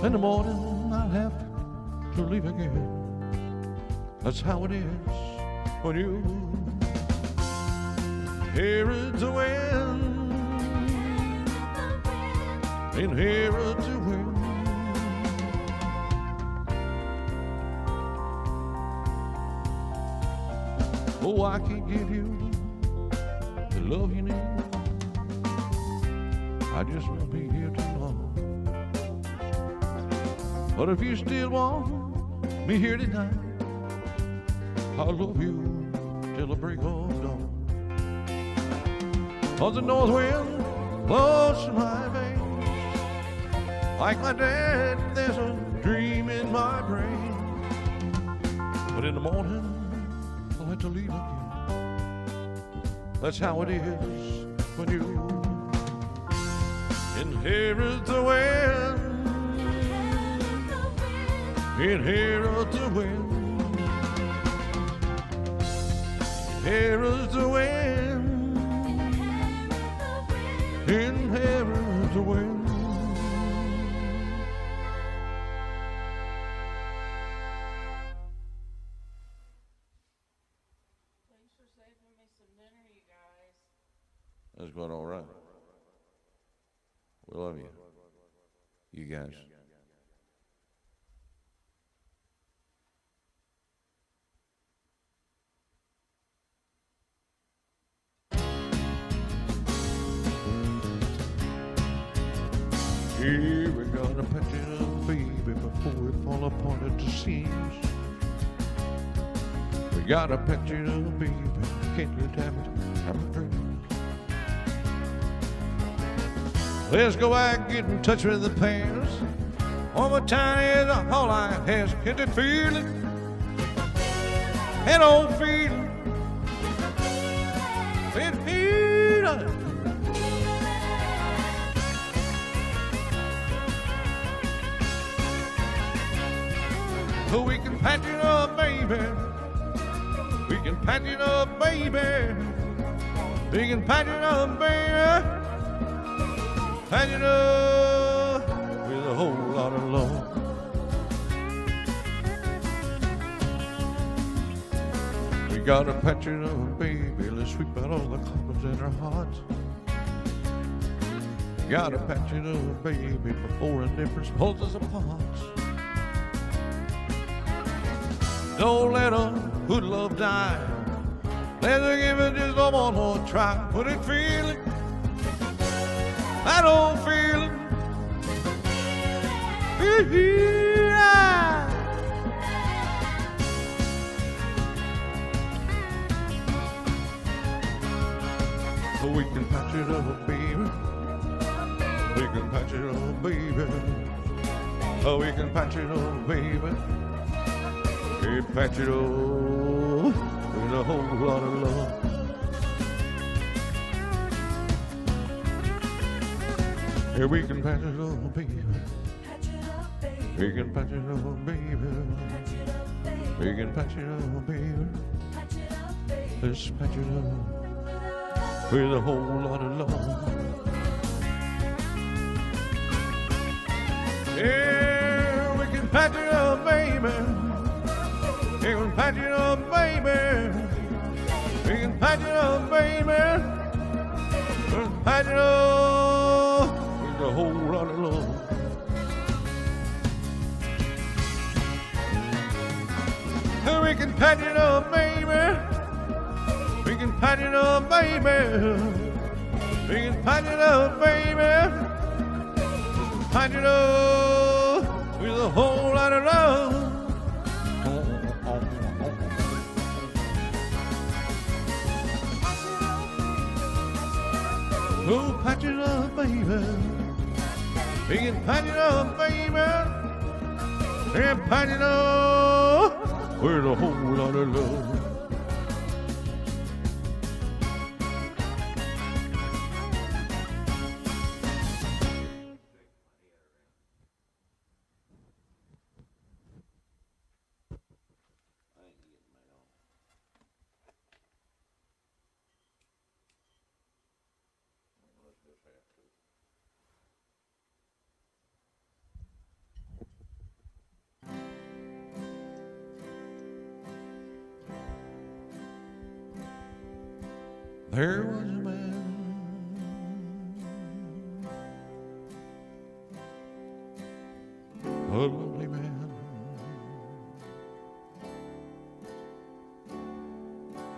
In the morning I'll have to leave again. That's how it is when you inherit the wind. Inherit the wind. Oh, I can't give you the love you need. I just won't be here too long. But if you still want me here tonight, I'll love you till the break of dawn. Cause the north wind blows through my veins. Like my dad, there's a dream in my brain. But in the morning, I'll have to leave again. That's how it is when you inherit the wind. Inherit the wind. Inherit the wind. Inherit the wind. Thanks for saving me some dinner, you guys. That's going all right. We love you. You guys. Here we gotta patch it up, baby, before we fall apart at the seams. We gotta patch it up, baby, can't let that have a dream. Let's go out and get in touch with the past. One more time is all I has. Get the feeling, that old feeling, that feeling. So we can patch it up, baby. We can patch it up, baby. We can patch it up, baby. Patch it up with a whole lot of love. We gotta patch it up, baby. Let's sweep out all the cobwebs in our hearts. Gotta patch it up, baby, before indifference pulls us apart. Don't let a good love die. Let's give it just one more try. Put it feeling, that old feeling. Yeah. So we can patch it up, baby. We can patch it up, baby. Oh, we can patch it up, baby. We patch it up with a whole lot of love. Yeah, we can patch it up, baby. We can patch it up, baby. We can patch it up, baby. Let's patch it up with a whole lot of love. Yeah, we can patch it up, baby. We can patch it up, baby. We can patch it up, baby. We can patch it up with a whole lot of love. We can patch it up, baby. We can patch it up, baby. Singing, punch it up, baby. Punch it up with a whole lot of love. Oh, punch it up, baby. Singing, punch it up, baby. And punch it up with a whole lot of love. There was a man a lonely man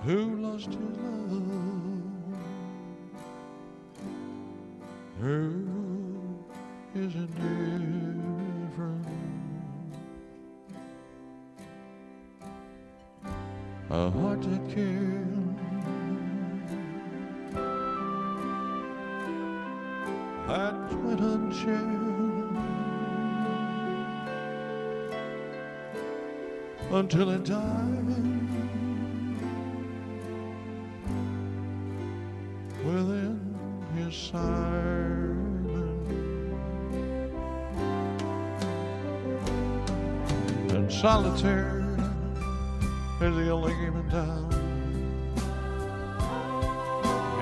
who lost his love through his indifference. A heart that cared that went unshared until it died within his silence. And solitaire is the only game in town,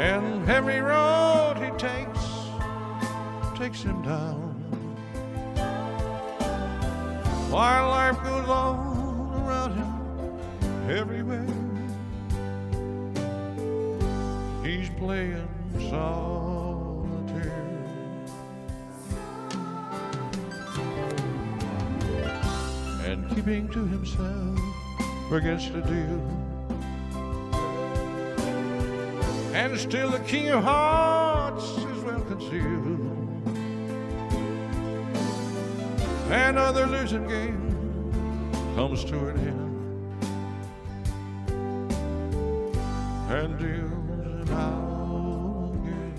and every road he takes him down, while life goes on around him everywhere. He's playing solitaire, and keeping to himself forgets to do, and still the king of hearts is well concealed. Another losing game comes to an end, and deals him out again.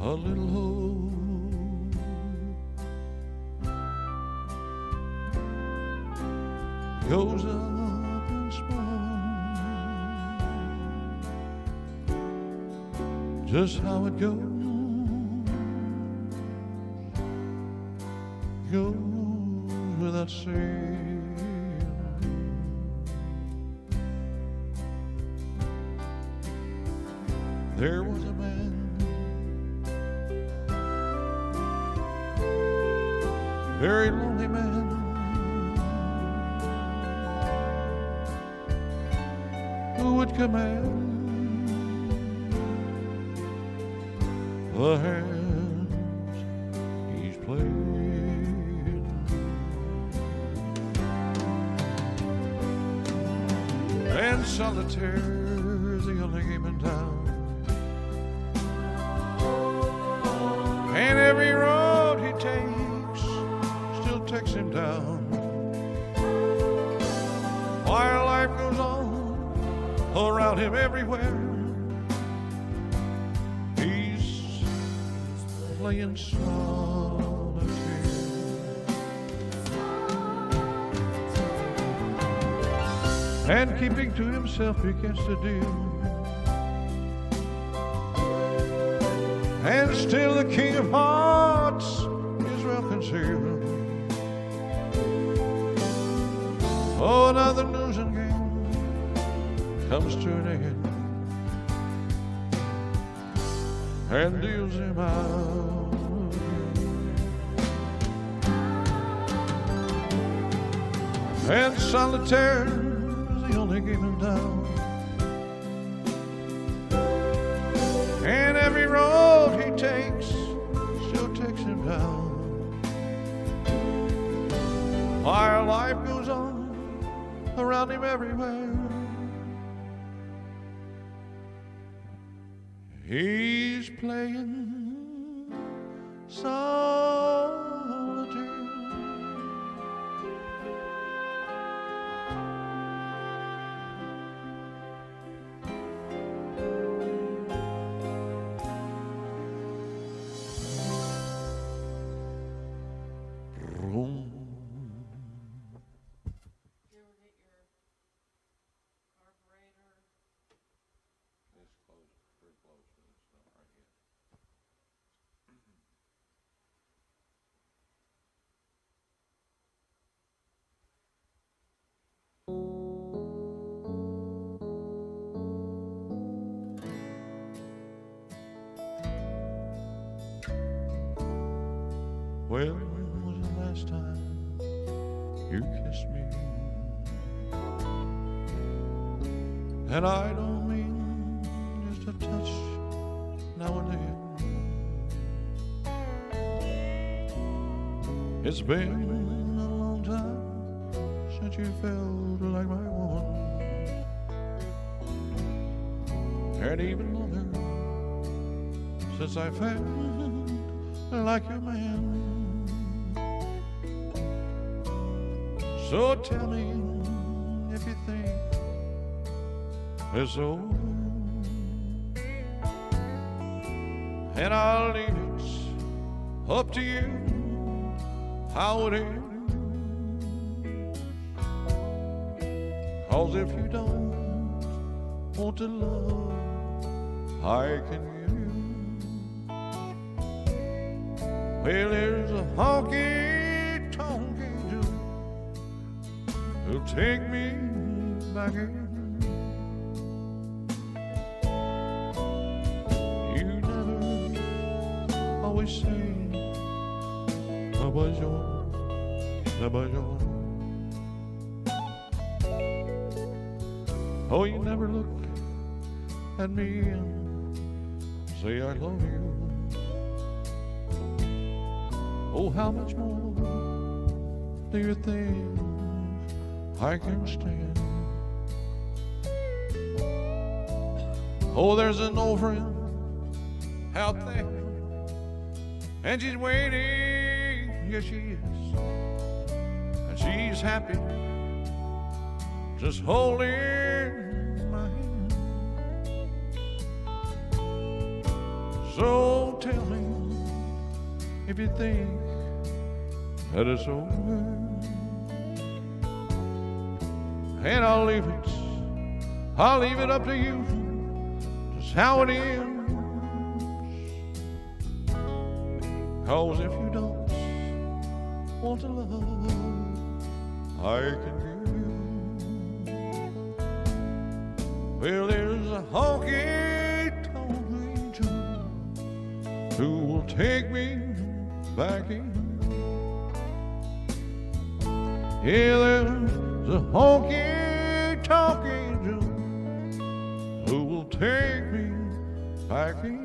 A little hope goes up in smoke, just how it goes without saying. There was a man, very lonely man, who would command the hands he's played, and solitaire is the only game in town, and every road he takes still takes him down, while life goes on around him everywhere. Playing solitaire, and keeping to himself he gets to do, and still the king of hearts is well concealed. Oh, another losing game comes to an end, and deals him out. And solitaire is the only game in town, and every road he takes still takes him down, while life goes on found him everywhere. He's playing solitaire. Vroom. You ever get your carburetor? It's close, pretty close, but it's not right yet. Well, when was the last time you kissed me? And I don't mean just a touch now and then. It's been a long time since you felt like my woman, and even longer since I felt like your man. So tell me if you think it's over, and I'll leave it up to you how it ends. 'Cause if you don't want the love I can give you, well, there's a honky-tonk angel who'll take me back in. You never always say about your. Oh, you never look at me and say I love you. Oh, how much more do you think I can stand? Oh, there's an old friend out there, and she's waiting, yes she is, and she's happy just holding my hand. So tell me if you think that it's over, and I'll leave it up to you, just how it is. 'Cause if you don't want to love I can give you, well, there's a honky-tonk angel who will take me back in. Yeah, there's a honky-tonk angel who will take me back in.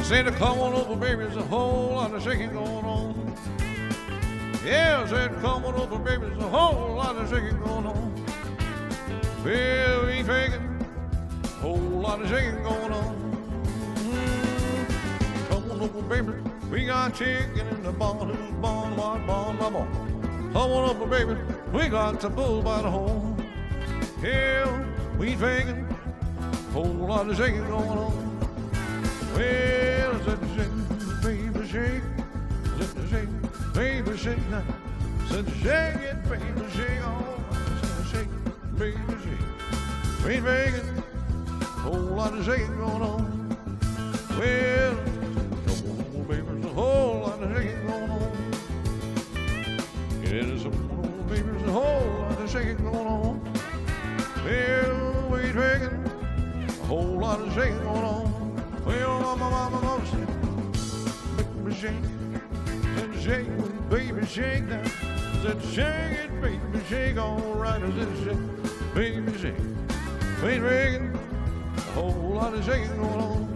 Said to come on over, baby, there's a whole lot of shaking going on. Yeah, I said come on over, baby, there's a whole lot of shaking going on. Well, we ain't faking, whole lot of shaking going on. Come on over, baby, we got chicken in the barn, barn. Come on over, baby, we got the bull by the horn. Yeah, we ain't faking, whole lot of shaking going on. Well, said to shake, baby, shake. Said to shake, baby, shake now. Said to shake it, baby, shake on. Said to shake, baby, shake. We ain't faking, whole lot of shaking going on. Well, come on, baby, there's a whole lot of shaking going on. There's a whole lot of shaking going on. Well, we drinking, a whole lot of shaking going on. Well, my mama said, baby shake, baby shake now. Said shake it, baby shake, all right. I said shake, baby shake. We drinking, a whole lot of shaking going on.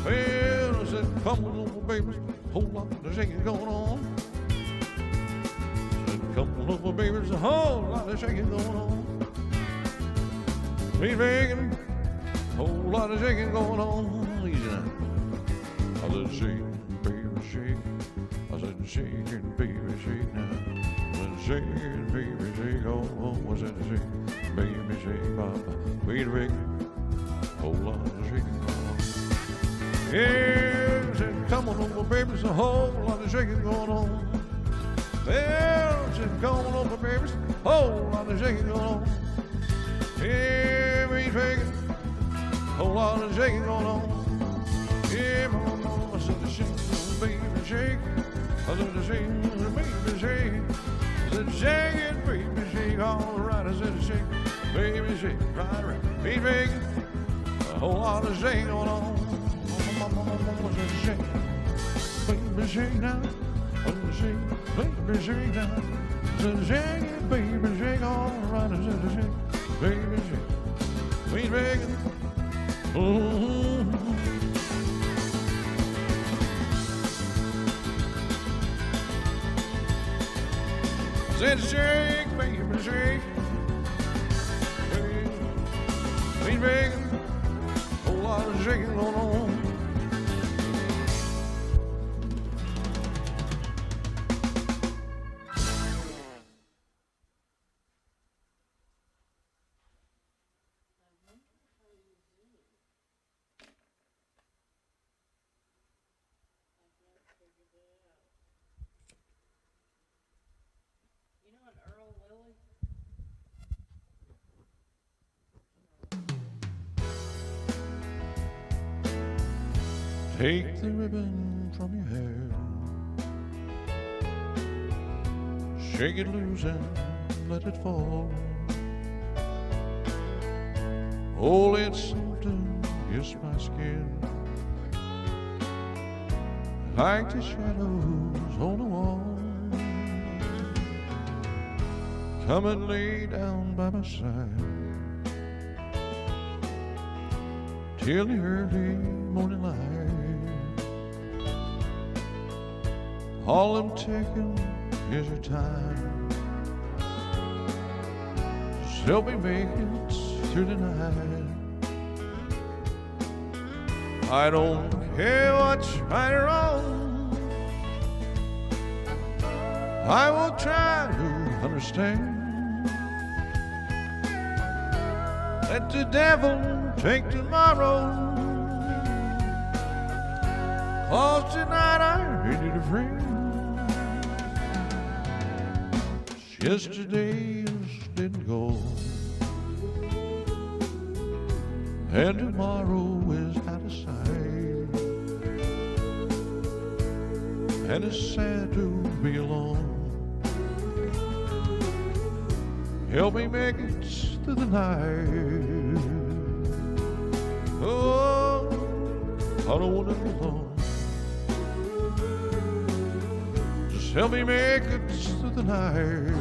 Well, I said, come on, baby, a whole lot of shaking going on. Come on, baby, there's a whole lot of shaking going on. We drinking, a whole lot of shaking going on. Easy now. I said, shake, baby, shake. I said, shake it, baby, shake now. I said, shake it, baby, shake. Oh, I said, shake, baby, shake, papa. We drinking, a whole lot of shaking going on. Yeah, I said, come on over, baby, there's a whole lot of shaking going on. Well, she's going over, baby. Whole lot of shaking going on. Yeah, we shaking. Whole lot of shaking going on. Yeah, my mama said the shake, baby, shake. I said the shake, baby, shake. I said shake it, baby, shake. All right, I said the shake, baby, shake. Right. We shaking. A whole lot of shaking going on. My mama said the shake, baby, shake now. Shake, baby, shake now. Said shake it, baby, shake. All right, I said the shake, baby, shake. We shaking. Said shake, baby, shake. We shaking. A whole lot of shaking going on. You know an Earl Lily? Take the ribbon from your hair, shake it loose and let it fall. Hold it soft and kiss my skin, like the shadows on the wall. Come and lay down by my side till the early morning light. All I'm taking is your time. Just help me make it through the night. I don't care what's right or wrong. I will try to understand. Let the devil take tomorrow, 'cause tonight I need a friend. Yesterday is didn't go, and tomorrow is out of sight. And it's sad to be alone. Help me make it through the night. Oh, I don't want to be alone. Just help me make it through the night.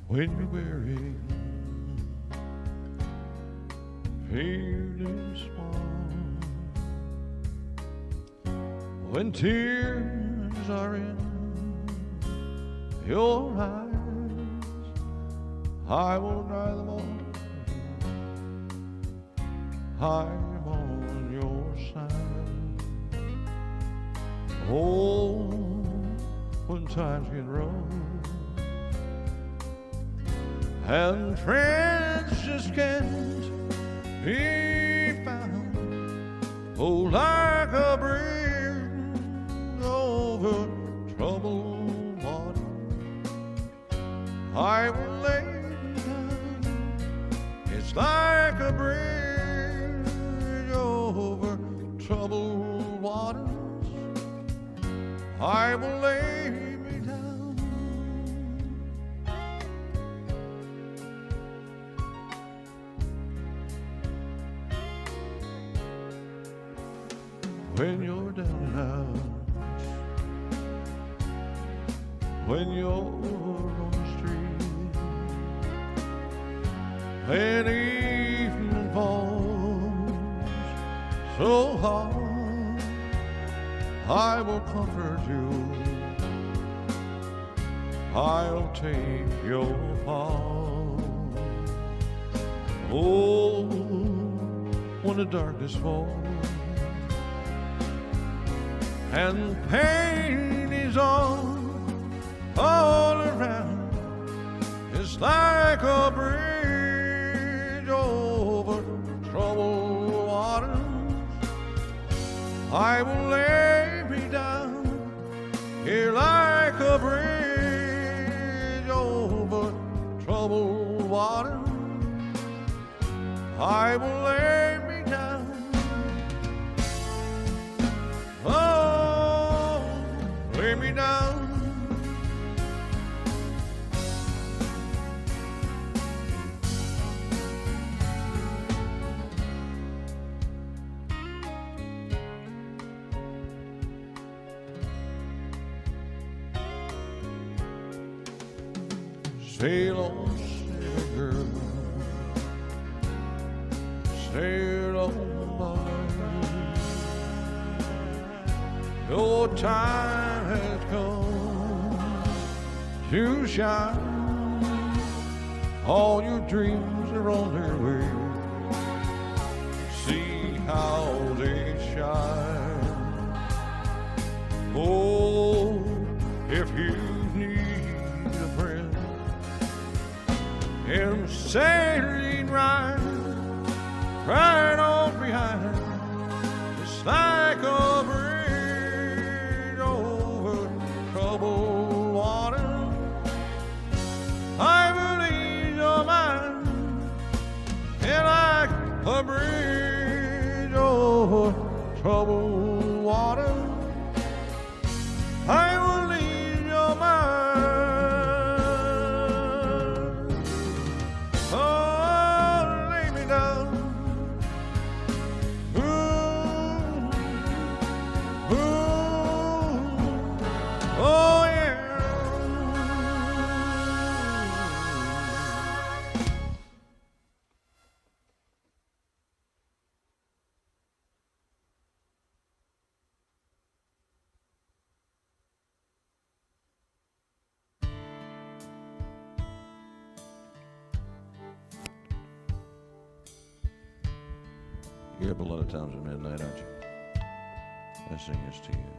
When you're weary, feeling small, when tears are in your eyes. I won't dry them all. I'm on your side. Oh, when times get rough and friends just can't be found, oh, like a bridge over troubled water, I will lay me down. It's like a bridge over troubled waters, I will lay me down. When you're down and out, when you're on the street, when evening falls so hard, I will comfort you, I'll take your part. Oh, when the darkness falls and pain is all around, it's like a bridge over troubled waters, I will lay me down here like a bridge over troubled waters, I will lay me down. Oh, lay me down. Sail on, sail girl, sail on by. Your time has come to shine. All your dreams are on their way. See how they shine. Oh, if you need a friend in sailing right on behind, it's like a bridge over troubled water, I believe you're mine, and like a bridge over troubled water, I will leave your mind. Oh, lay me down. Ooh, ooh, oh yeah. You're up a lot of times at midnight, aren't you? I sing this to you.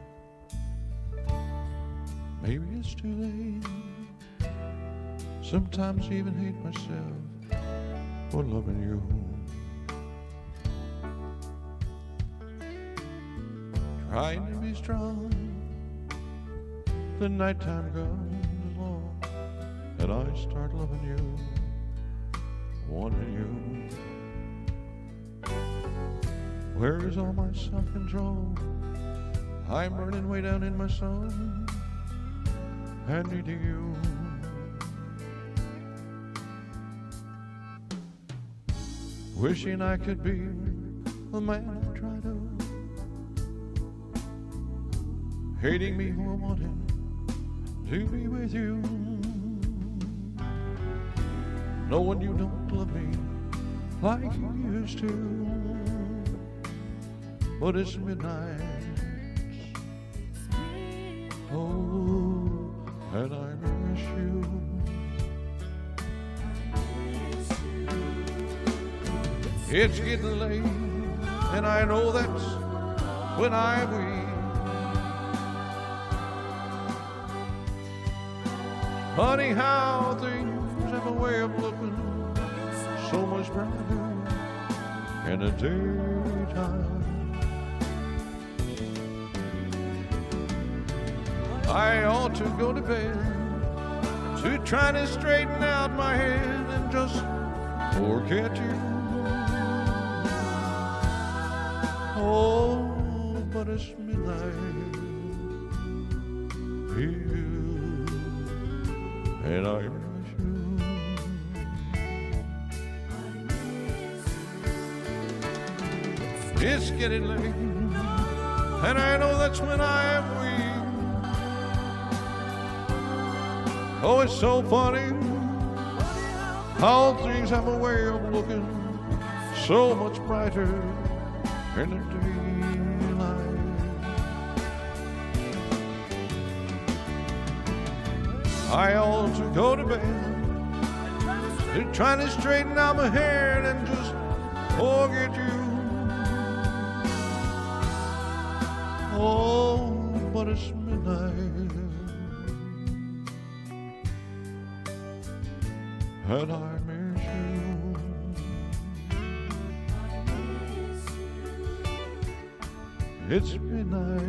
Maybe it's too late. Sometimes I even hate myself for loving you. Trying to be strong. The nighttime comes along and I start loving you, wanting you. Where is all my self-control? I'm burning way down in my soul and needing you. Wishing I could be the man I try to. Hating me who I wanted to be with you. Knowing you don't love me like you used to. But it's midnight, oh, and I'm in miss you. It's getting late, and I know that's when I weep. Funny how things have a way of looking so much brighter in the daytime. I ought to go to bed to try to straighten out my head and just forget you. Oh, but it's midnight here, and I miss you. It's getting late, and I know that's when I am weak. Oh, it's so funny how things have a way of looking so much brighter in the daylight. I ought to go to bed to try to straighten out my hair and just forget you. Oh, but it's midnight, and I miss you. It's midnight,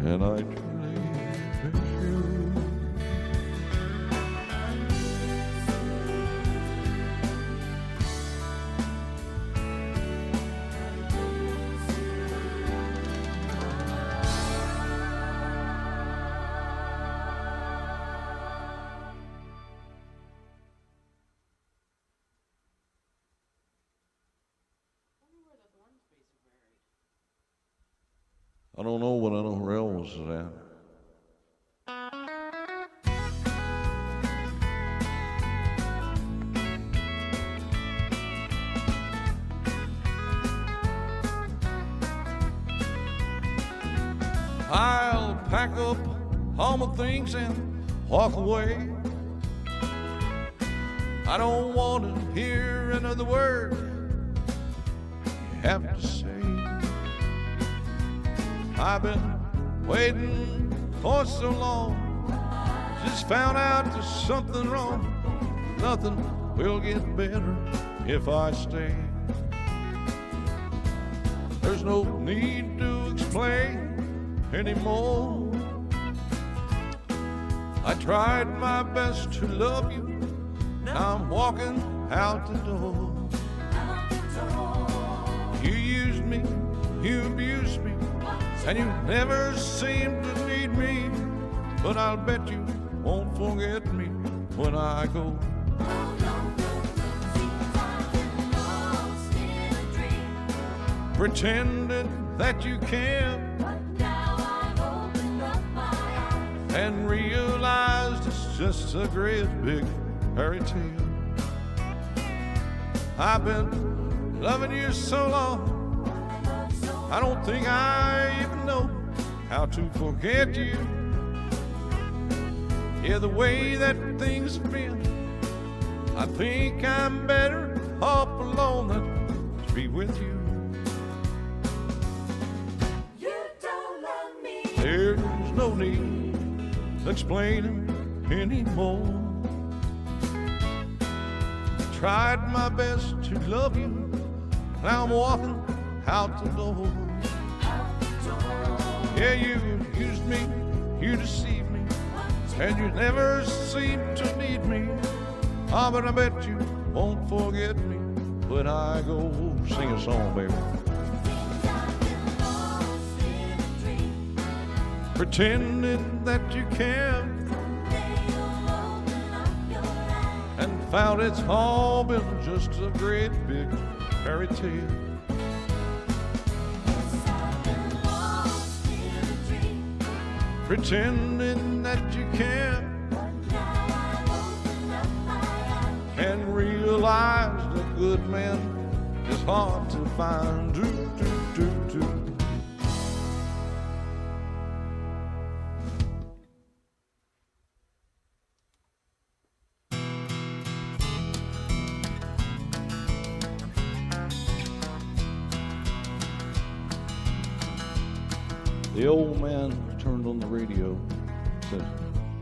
and I truly miss you. I don't know, but I know where Elvis is at. I'll pack up all my things and walk away. I don't want to hear another word you have to say. I've been waiting for so long, just found out there's something wrong. Nothing will get better if I stay. There's no need to explain anymore. I tried my best to love you, now I'm walking out the door. You used me, you abused me, and you never seemed to need me, but I'll bet you won't forget me when I go. Pretending that you care, but now I've opened up my eyes and realized it's just a great big fairy tale. I've been loving you so long, I don't think I even know how to forget you. Yeah, the way that things have been, I think I'm better off alone than to be with you. You don't love me. There's no need explaining anymore. Tried my best to love you, now I'm walking out the door. Yeah, you used me, you deceived me, and you never seemed to need me. Ah, but I bet you won't forget me when I go. Sing a song, baby. Pretending that you can, and found it's all been just a great big fairy tale. Pretending that you can, and realize the good man is hard to find. Do, do, do, do. The old man turned on the radio, said,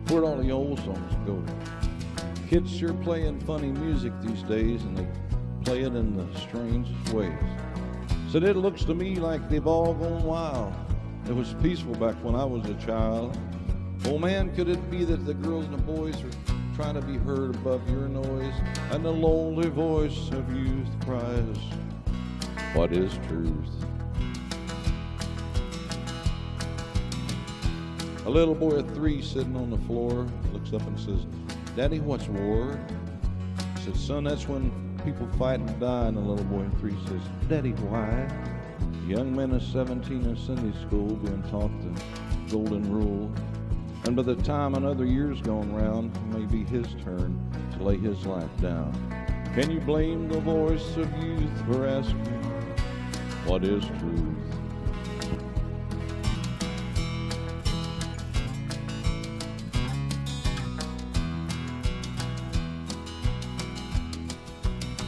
"Where'd all the old songs go?" Kids sure playing funny music these days, and they play it in the strangest ways. Said, "It looks to me like they've all gone wild. It was peaceful back when I was a child. Oh man, could it be that the girls and the boys are trying to be heard above your noise? And the lonely voice of youth cries, what is truth?" A little boy of 3 sitting on the floor looks up and says, "Daddy, what's war?" He said, "Son, that's when people fight and die." And the little boy of 3 says, "Daddy, why?" The young man of 17 in Sunday school being taught the golden rule. And by the time another year's gone round, it may be his turn to lay his life down. Can you blame the voice of youth for asking, what is truth?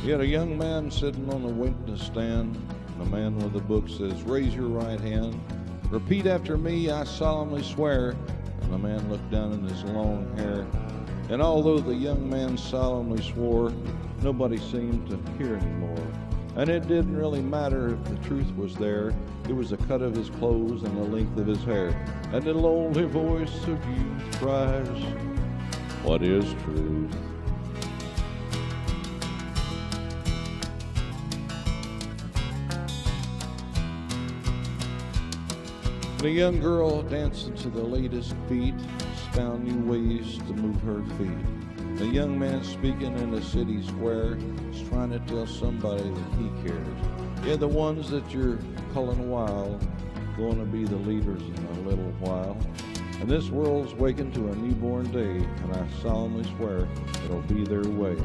You had a young man sitting on a witness stand, and the man with the book says, "Raise your right hand. Repeat after me, I solemnly swear." And the man looked down at his long hair. And although the young man solemnly swore, nobody seemed to hear anymore. And it didn't really matter if the truth was there. It was the cut of his clothes and the length of his hair. And the lonely voice of youth cries, what is truth? The young girl dancing to the latest beat found new ways to move her feet. The young man speaking in the city square is trying to tell somebody that he cares. Yeah, the ones that you're calling wild, going to be the leaders in a little while. And this world's waking to a newborn day, and I solemnly swear it'll be their way.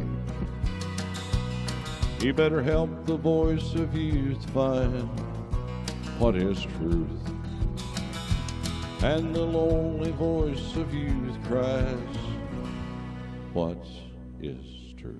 You better help the voice of youth find what is truth. And the lonely voice of youth cries, what is truth?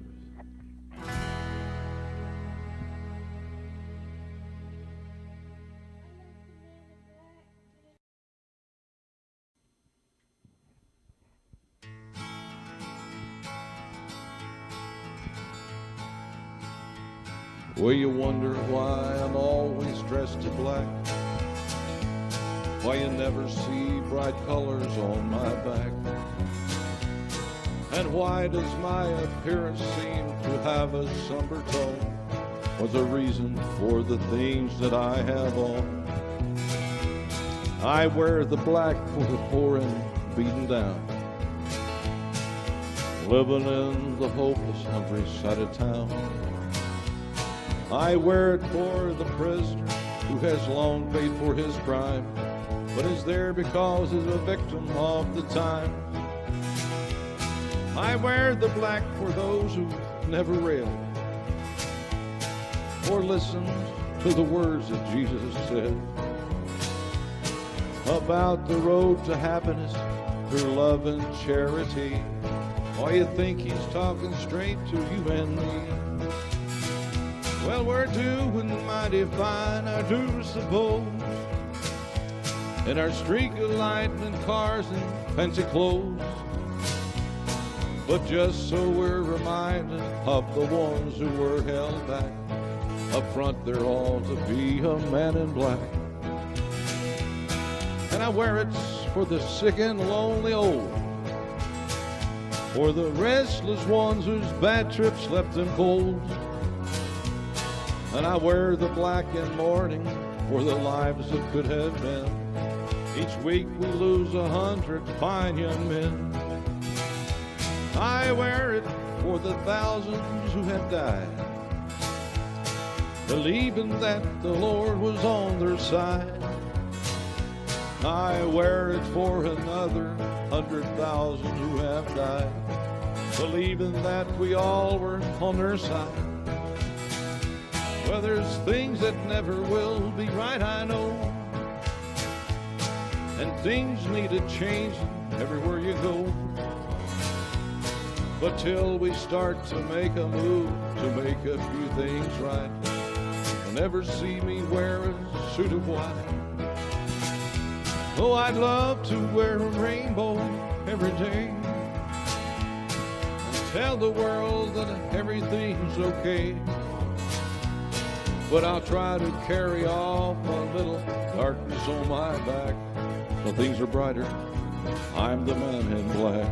Well, you wonder why I'm always dressed in black, why you never see bright colors on my back, and why does my appearance seem to have a somber tone? Was the reason for the things that I have on. I wear the black for the poor and beaten down, living in the hopeless, hungry side of town. I wear it for the prisoner who has long paid for his crime, but is there because he's a victim of the time. I wear the black for those who never read or listened to the words that Jesus said about the road to happiness through love and charity. Why you think he's talking straight to you and me? Well, we're doing mighty fine, I do suppose, in our streak of lightning cars and fancy clothes. But just so we're reminded of the ones who were held back, up front there ought to be a man in black. And I wear it for the sick and lonely old, for the restless ones whose bad trips left them cold. And I wear the black in mourning for the lives that could have been. Each week we lose 100 fine young men. I wear it for the thousands who have died, believing that the Lord was on their side. I wear it for another 100,000 who have died, believing that we all were on their side. Well, there's things that never will be right, I know, and things need a change everywhere you go. But till we start to make a move to make a few things right, you'll never see me wear a suit of white. Oh, I'd love to wear a rainbow every day and tell the world that everything's okay. But I'll try to carry off a little darkness on my back. When things are brighter, I'm the man in black.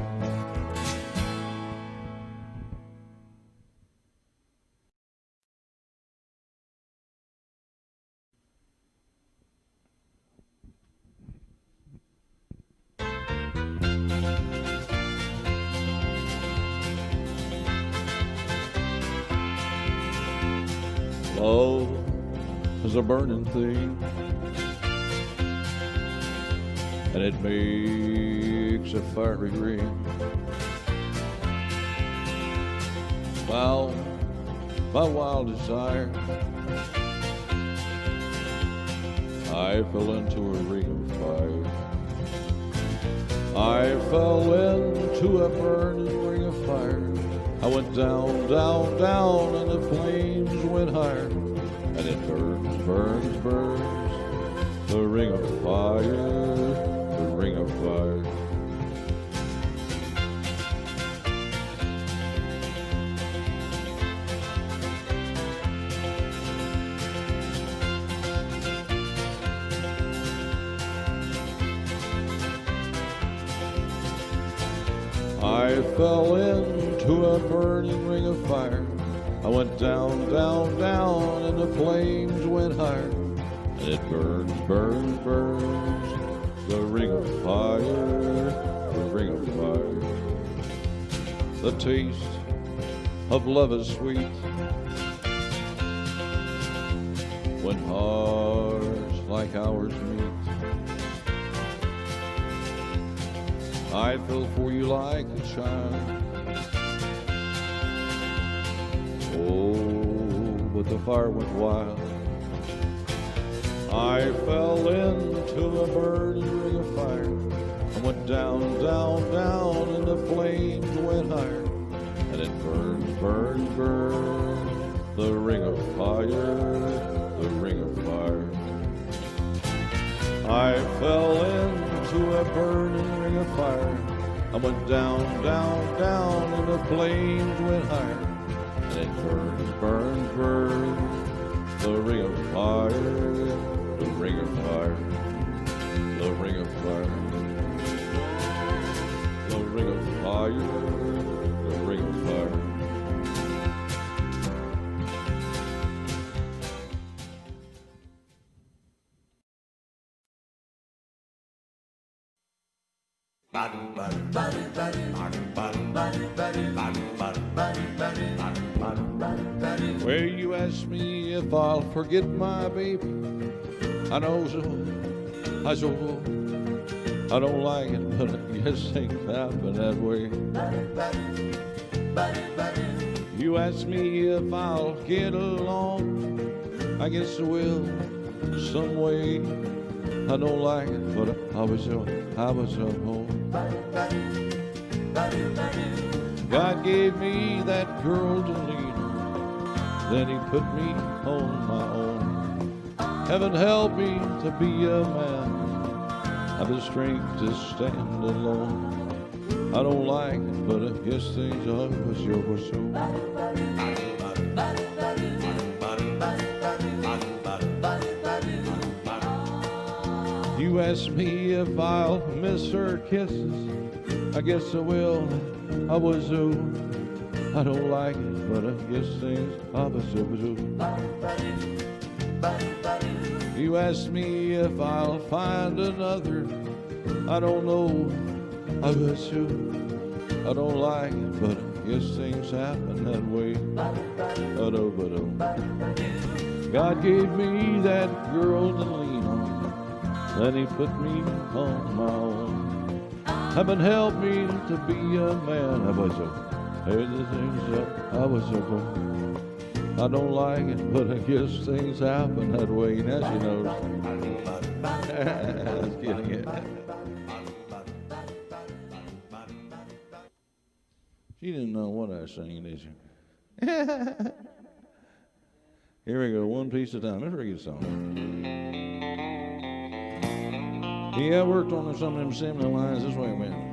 Love is a burning thing, and it makes a fiery ring. Bound by wild desire, I fell into a ring of fire. I fell into a burning ring of fire. I went down, down, down, and the flames went higher. And it burns, burns, burns, the ring of fire, the ring of fire. I fell into a burning ring of fire. I went down, down, down, and the flames went higher. And it burns, burns, burns, the ring of fire, the ring of fire. The taste of love is sweet when hearts like ours meet. I fell for you like a child. Oh, but the fire went wild. I fell into a burning ring of fire. I went down, down, down, and the flames went higher. And it burns, burns, burns, the ring of fire, the ring of fire. I fell into a burning ring of fire. I went down, down, down, and the flames went higher. And it burns, burns, burns, the ring of fire, the ring of fire, the ring of fire, the ring of fire, the ring of fire. Well, you ask me if I'll forget my baby. I know so, I don't like it, but I guess things happen that way. You ask me if I'll get along. I guess I will, some way. I don't like it, but I was at home. God gave me that girl to lean on, then he put me on my own. Heaven help me to be a man, have the strength to stand alone. I don't like it, but I guess things are so. You ask me if I'll miss her kisses. I guess I will. I don't like it, but I guess things are so. You ask me if I'll find another. I don't know. I don't like it, but I guess things happen that way. God gave me that girl to lean on, then he put me on my own. Heaven help me to be a man. I don't like it, but I guess things happen that way. Now she knows. That's getting it. She didn't know what I was singing, did she? Here we go, one piece at a time. Let's read a song. Yeah, I worked on some of them assembly lines this way, man.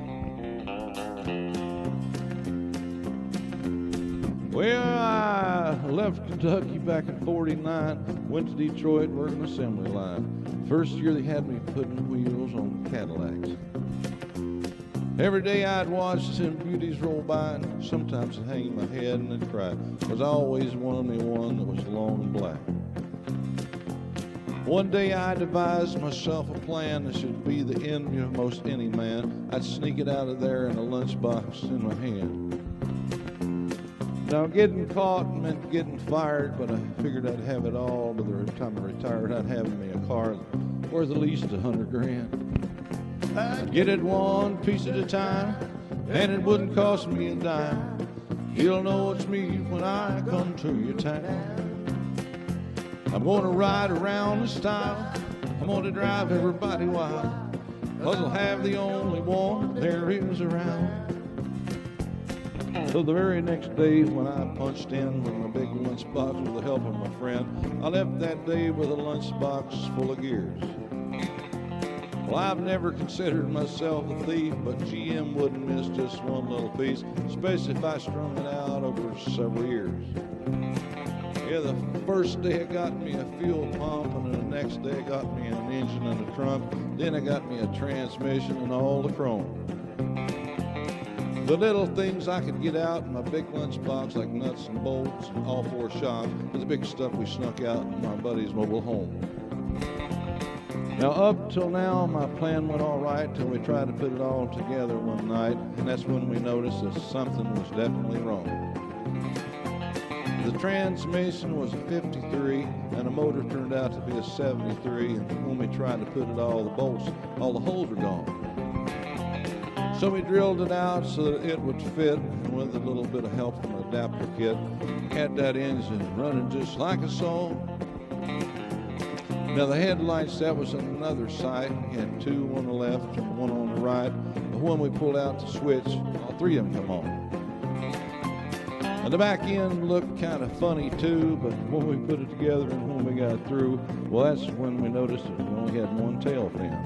Well, I left Kentucky back in '49, went to Detroit working assembly line. First year they had me putting wheels on Cadillacs. Every day I'd watch them beauties roll by, and sometimes I'd hang my head and I'd cry, 'cause I always wanted me one that was long and black. One day I devised myself a plan that should be the envy of most any man. I'd sneak it out of there in a lunchbox in my hand. Now getting caught meant getting fired, but I figured I'd have it all. By the time I retired, I'd have me a car worth at least $100 grand. I'd get it one piece at a time, and it wouldn't cost me a dime. You'll know it's me when I come to your town. I'm gonna ride around in style, I'm gonna drive everybody wild, 'cause I'll have the only one there is around. So the very next day when I punched in with my big lunchbox with the help of my friend, I left that day with a lunchbox full of gears. Well, I've never considered myself a thief, but GM wouldn't miss just one little piece, especially if I strung it out over several years. Yeah, the first day it got me a fuel pump, and the next day it got me an engine and a trunk. Then it got me a transmission and all the chrome. The little things I could get out in my big lunchbox, like nuts and bolts and all four shocks, was the big stuff we snuck out in my buddy's mobile home. Now, up till now, my plan went all right till we tried to put it all together one night, and that's when we noticed that something was definitely wrong. The transmission was a 53, and the motor turned out to be a 73, and when we tried to put it all the bolts, all the holes were gone. So we drilled it out so that it would fit, and with a little bit of help from an adapter kit, had that engine running just like a song. Now the headlights, that was another sight. We had two on the left and one on the right, but when we pulled out the switch, all three of them come on. And the back end looked kind of funny too, but when we put it together and when we got through, well, that's when we noticed that we only had one tail fin.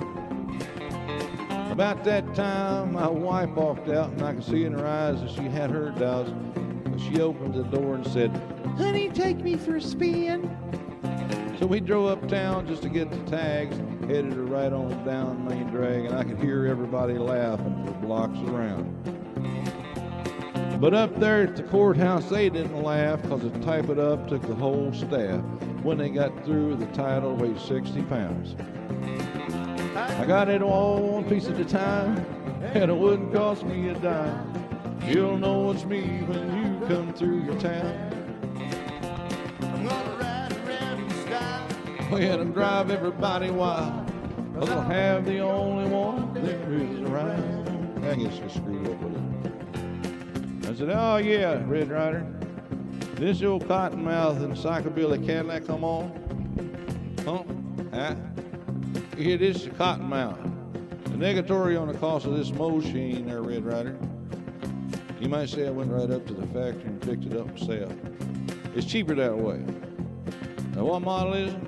About that time, my wife walked out, and I could see in her eyes that she had her doubts. But she opened the door and said, "Honey, take me for a spin." So we drove uptown just to get the tags, headed her right on down Main Drag, and I could hear everybody laughing for blocks around. But up there at the courthouse, they didn't laugh, 'cause to type it up took the whole staff. When they got through, the title weighed 60 pounds. I got it all one piece at a time, and it wouldn't cost me a dime. You'll know it's me when you come through your town. I'm gonna ride around in style, go ahead and drive everybody wild, 'cause I'll have the only one there is around. I guess I screwed up with it. I said, "Oh yeah, Red Rider, this old cottonmouth and psychobilly Cadillac come on?" "Huh? Huh? Yeah, this is a cottonmouth. The negatory on the cost of this machine there, Red Rider. You might say I went right up to the factory and picked it up myself. It's cheaper that way. Now what model is it?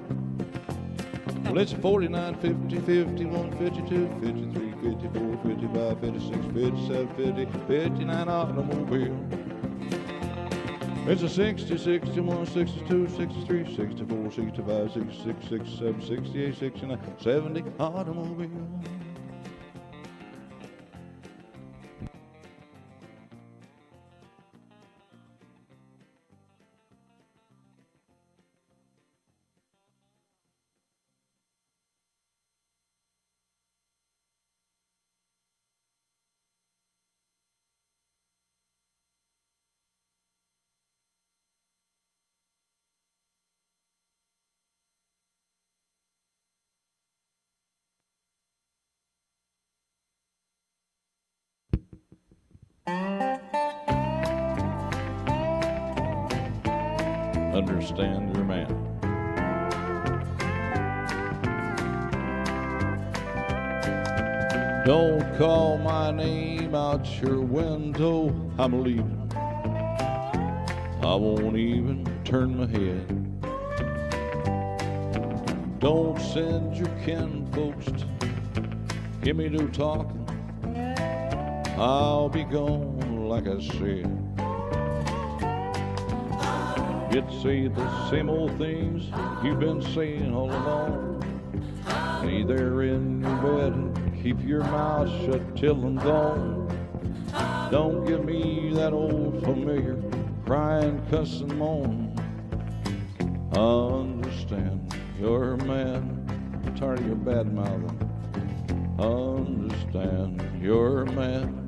Well, it's a 49, 50, 51, 52, 53, 54, 55, 56, 57, 50, 59 automobile. It's a 60, 61, 62, 63, 64, 65, 66, 67, 68, 69, 70 automobile. Understand your man. Don't call my name out your window, I'm leaving. I won't even turn my head. Don't send your kin folks Give me no talking, I'll be gone like I said. You'd say the same old things you've been saying all along. Lay there in your bed and keep your mouth shut till I'm gone. Don't give me that old familiar crying, cussing, moan. Understand you're a man, I'm tired of your bad mouthing. Understand you're a man.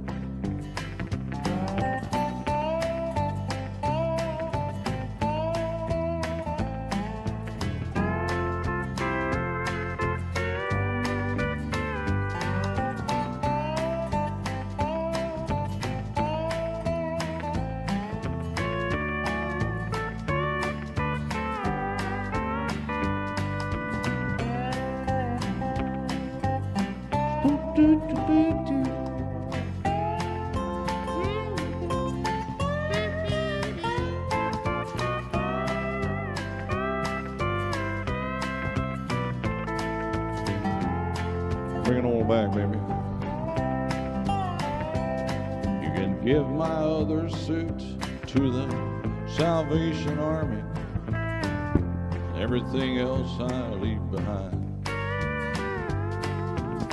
Bring it on back, baby. You can give my other suit to the Salvation Army. Everything else I leave behind.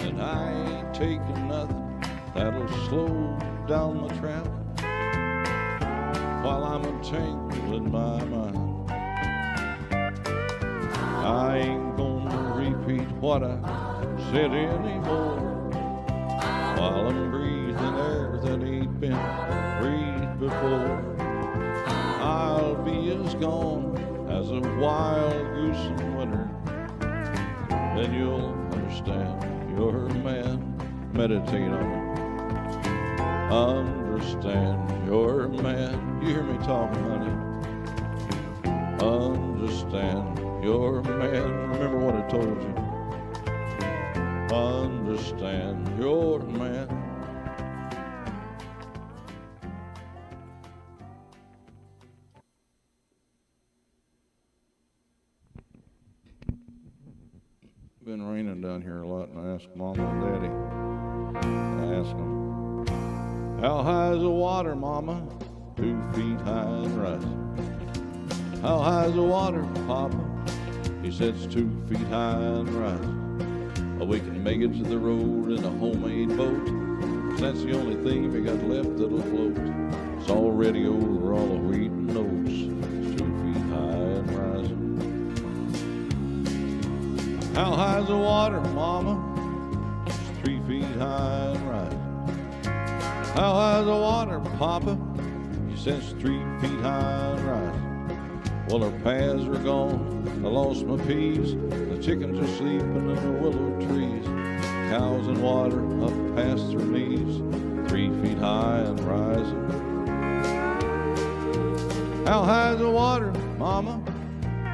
And I ain't taking nothing that'll slow down my traveling while I'm entangled in my mind. I ain't gonna repeat what I said anymore while I'm breathing air that ain't been breathed before. I'll be as gone as a wild goose in winter. Then you'll understand you're a man. Meditate on it. Understand you're a man. You hear me talking, honey? Understand you're a man. Remember what I told you. Understand you're a man. Been raining down here a lot, and I asked Mama and Daddy. I asked them, how high is the water, Mama? 2 feet high and rising. How high is the water, Papa? He said it's 2 feet high and rising. Well, we can make it to the road in a homemade boat. That's the only thing we got left that'll float. It's already over all the wheat and oats. It's 2 feet high and rising. How high is the water, Mama? It's 3 feet high and rising. How high is the water, Papa? He says 3 feet high and rising. Well, our paths are gone. I lost my peas. The chickens are sleeping in the willow trees. Cows in water up past their knees. 3 feet high and rising. How high is the water, Mama?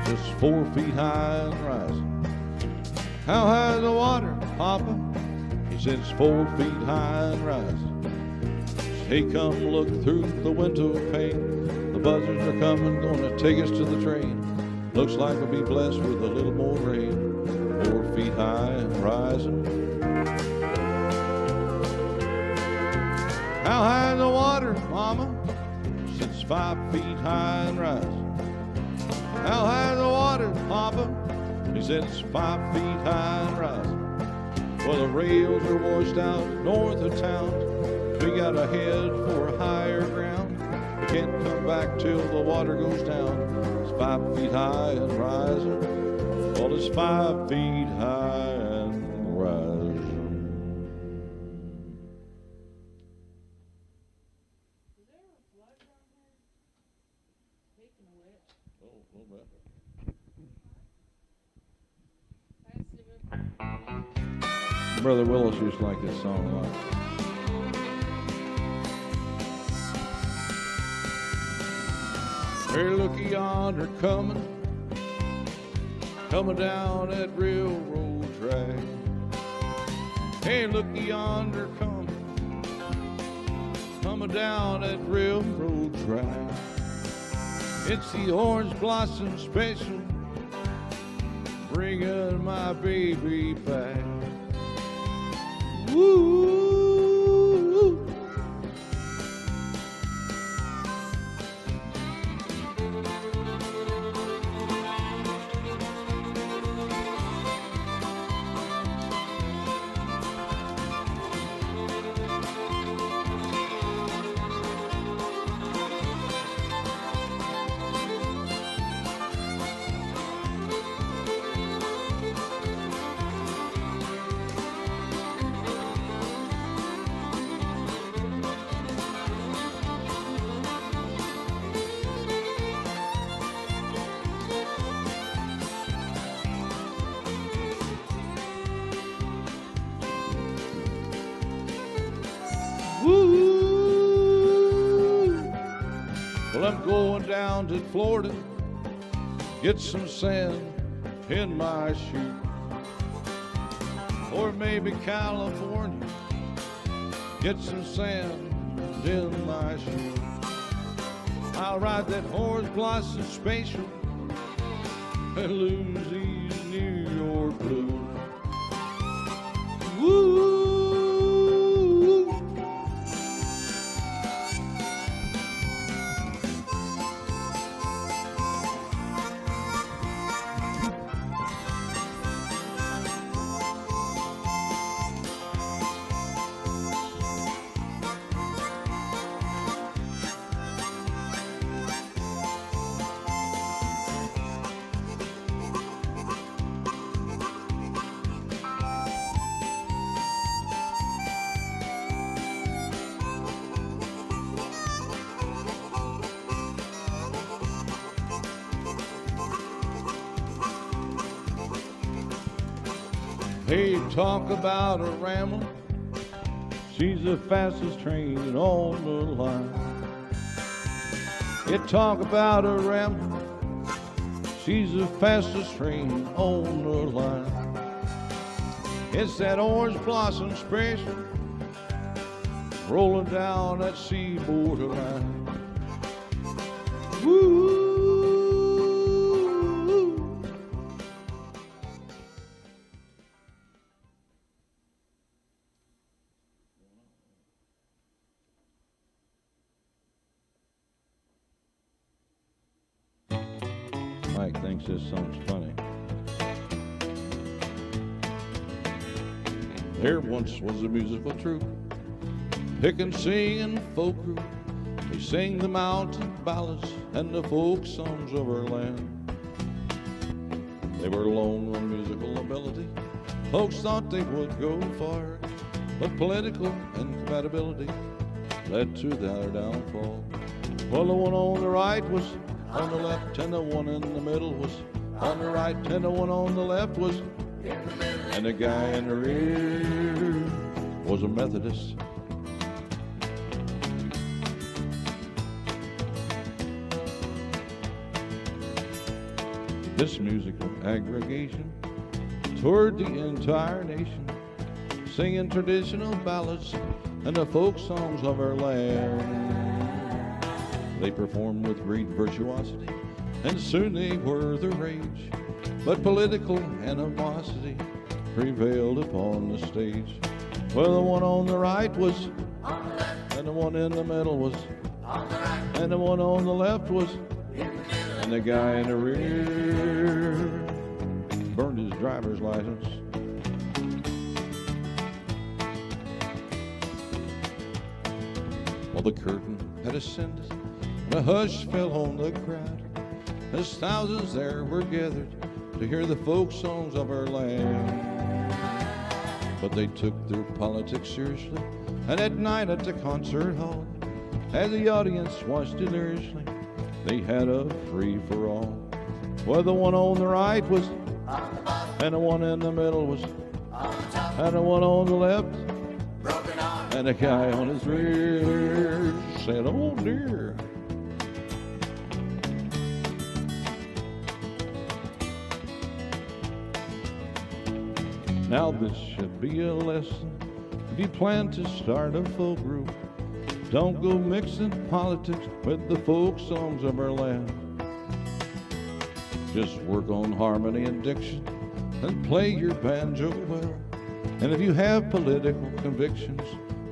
Just 4 feet high and rising. How high is the water, Papa? He said it's 4 feet high and rising. Hey, come look through the window pane. The buzzards are coming, gonna take us to the train. Looks like we'll be blessed with a little more rain. 4 feet high and rising. How high is the water, Mama? Since 5 feet high and rising. How high is the water, Papa? He said it's 5 feet high and rising. Well, the rails are washed out north of town. We got to head for higher ground. We can't come back till the water goes down. It's 5 feet high and rising. Well, it's 5 feet high and rising. Is there a flood down here? Taking a whip. Oh, a little bit. Pass it. Brother Willis used to like this song a lot. Hey, looky yonder coming down that railroad track. Hey, looky yonder coming down that railroad track. It's the orange blossom special, bringing my baby back. Woo! Woo! Well, I'm going down to Florida, get some sand in my shoe. Or maybe California, get some sand in my shoe. I'll ride that horse blossom spatial and lose these New York blues. Woo! They talk about a ramble, she's the fastest train on the line. They talk about a ramble, she's the fastest train on the line. It's that orange blossom special, rolling down that seaboard line. Woo! Mike thinks this song's funny. There once was a musical troupe, pick and sing and folk group. They sing the mountain ballads and the folk songs of our land. They were alone on musical ability. Folks thought they would go far, but political incompatibility led to their downfall. Well, the one on the right was on the left, and the one in the middle was on the right, and the one on the left was in the middle, and the guy in the rear was a Methodist. This musical aggregation toured the entire nation, singing traditional ballads and the folk songs of our land. They performed with great virtuosity, and soon they were the rage. But political animosity prevailed upon the stage. Well, the one on the right was on the left, and the one in the middle was on the right, and the one on the left was in the middle, and the guy in the rear burned his driver's license. Well, the curtain had ascended, a hush fell on the crowd, as thousands there were gathered to hear the folk songs of our land. But they took their politics seriously, and at night at the concert hall, as the audience watched deliriously, they had a free-for-all. Well, the one on the right was on the bottom, and the one in the middle was on the top, and the one on the left, broken arm, and the guy on his rear said, "Oh dear." Now this should be a lesson. If you plan to start a folk group, don't go mixing politics with the folk songs of our land. Just work on harmony and diction and play your banjo well. And if you have political convictions,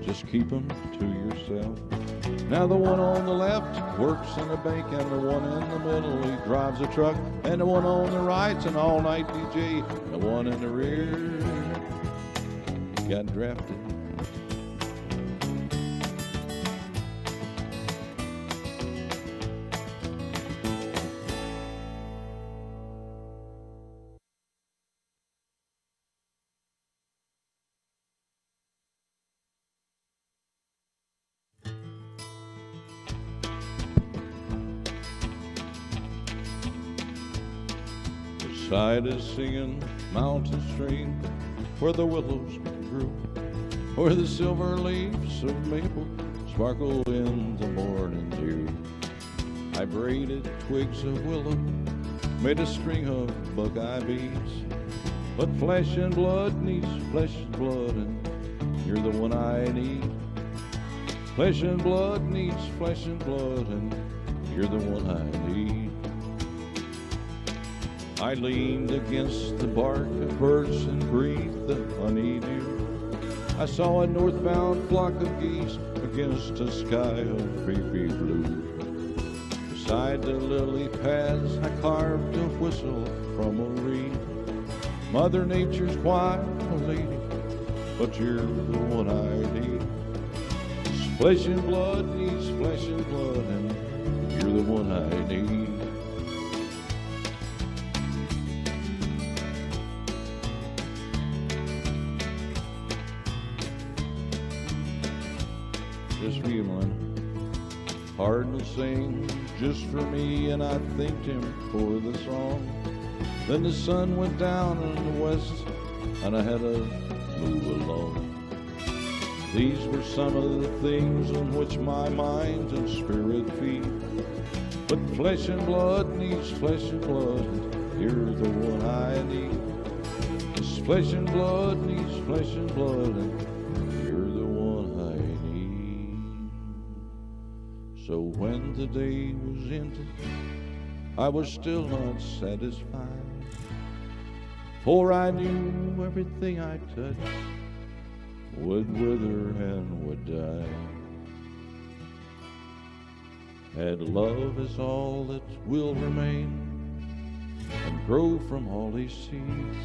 just keep them to yourself. Now the one on the left works in a bank, and the one in the middle, he drives a truck, and the one on the right's an all-night DJ, and the one in the rear got drafted. Beside a singing mountain stream where the willows grew, where the silver leaves of maple sparkle in the morning dew. I braided twigs of willow, made a string of buckeye beads. But flesh and blood needs flesh and blood, and you're the one I need. Flesh and blood needs flesh and blood, and you're the one I need. I leaned against the bark of birds and breathed the honeydew. I saw a northbound flock of geese against a sky of baby blue. Beside the lily pads I carved a whistle from a reed. Mother Nature's quite a lady, but you're the one I need. Flesh and blood needs flesh and blood, and you're the one I need. Just for you, man. Hard to sing just for me, and I thanked him for the song. Then the sun went down in the west, and I had to move along. These were some of the things on which my mind and spirit feed. But flesh and blood needs flesh and blood, and you're the one I need. This flesh and blood needs flesh and blood, and you're the one I need. So when the day was ended, I was still not satisfied, for I knew everything I touched would wither and would die. And love is all that will remain and grow from all these seeds.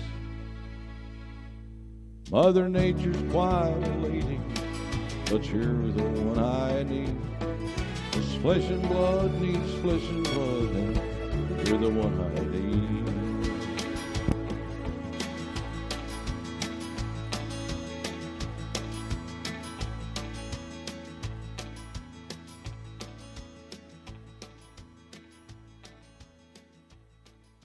Mother Nature's quite a lady, but you're the one I need. This flesh and blood needs flesh and blood, and you're the one I need.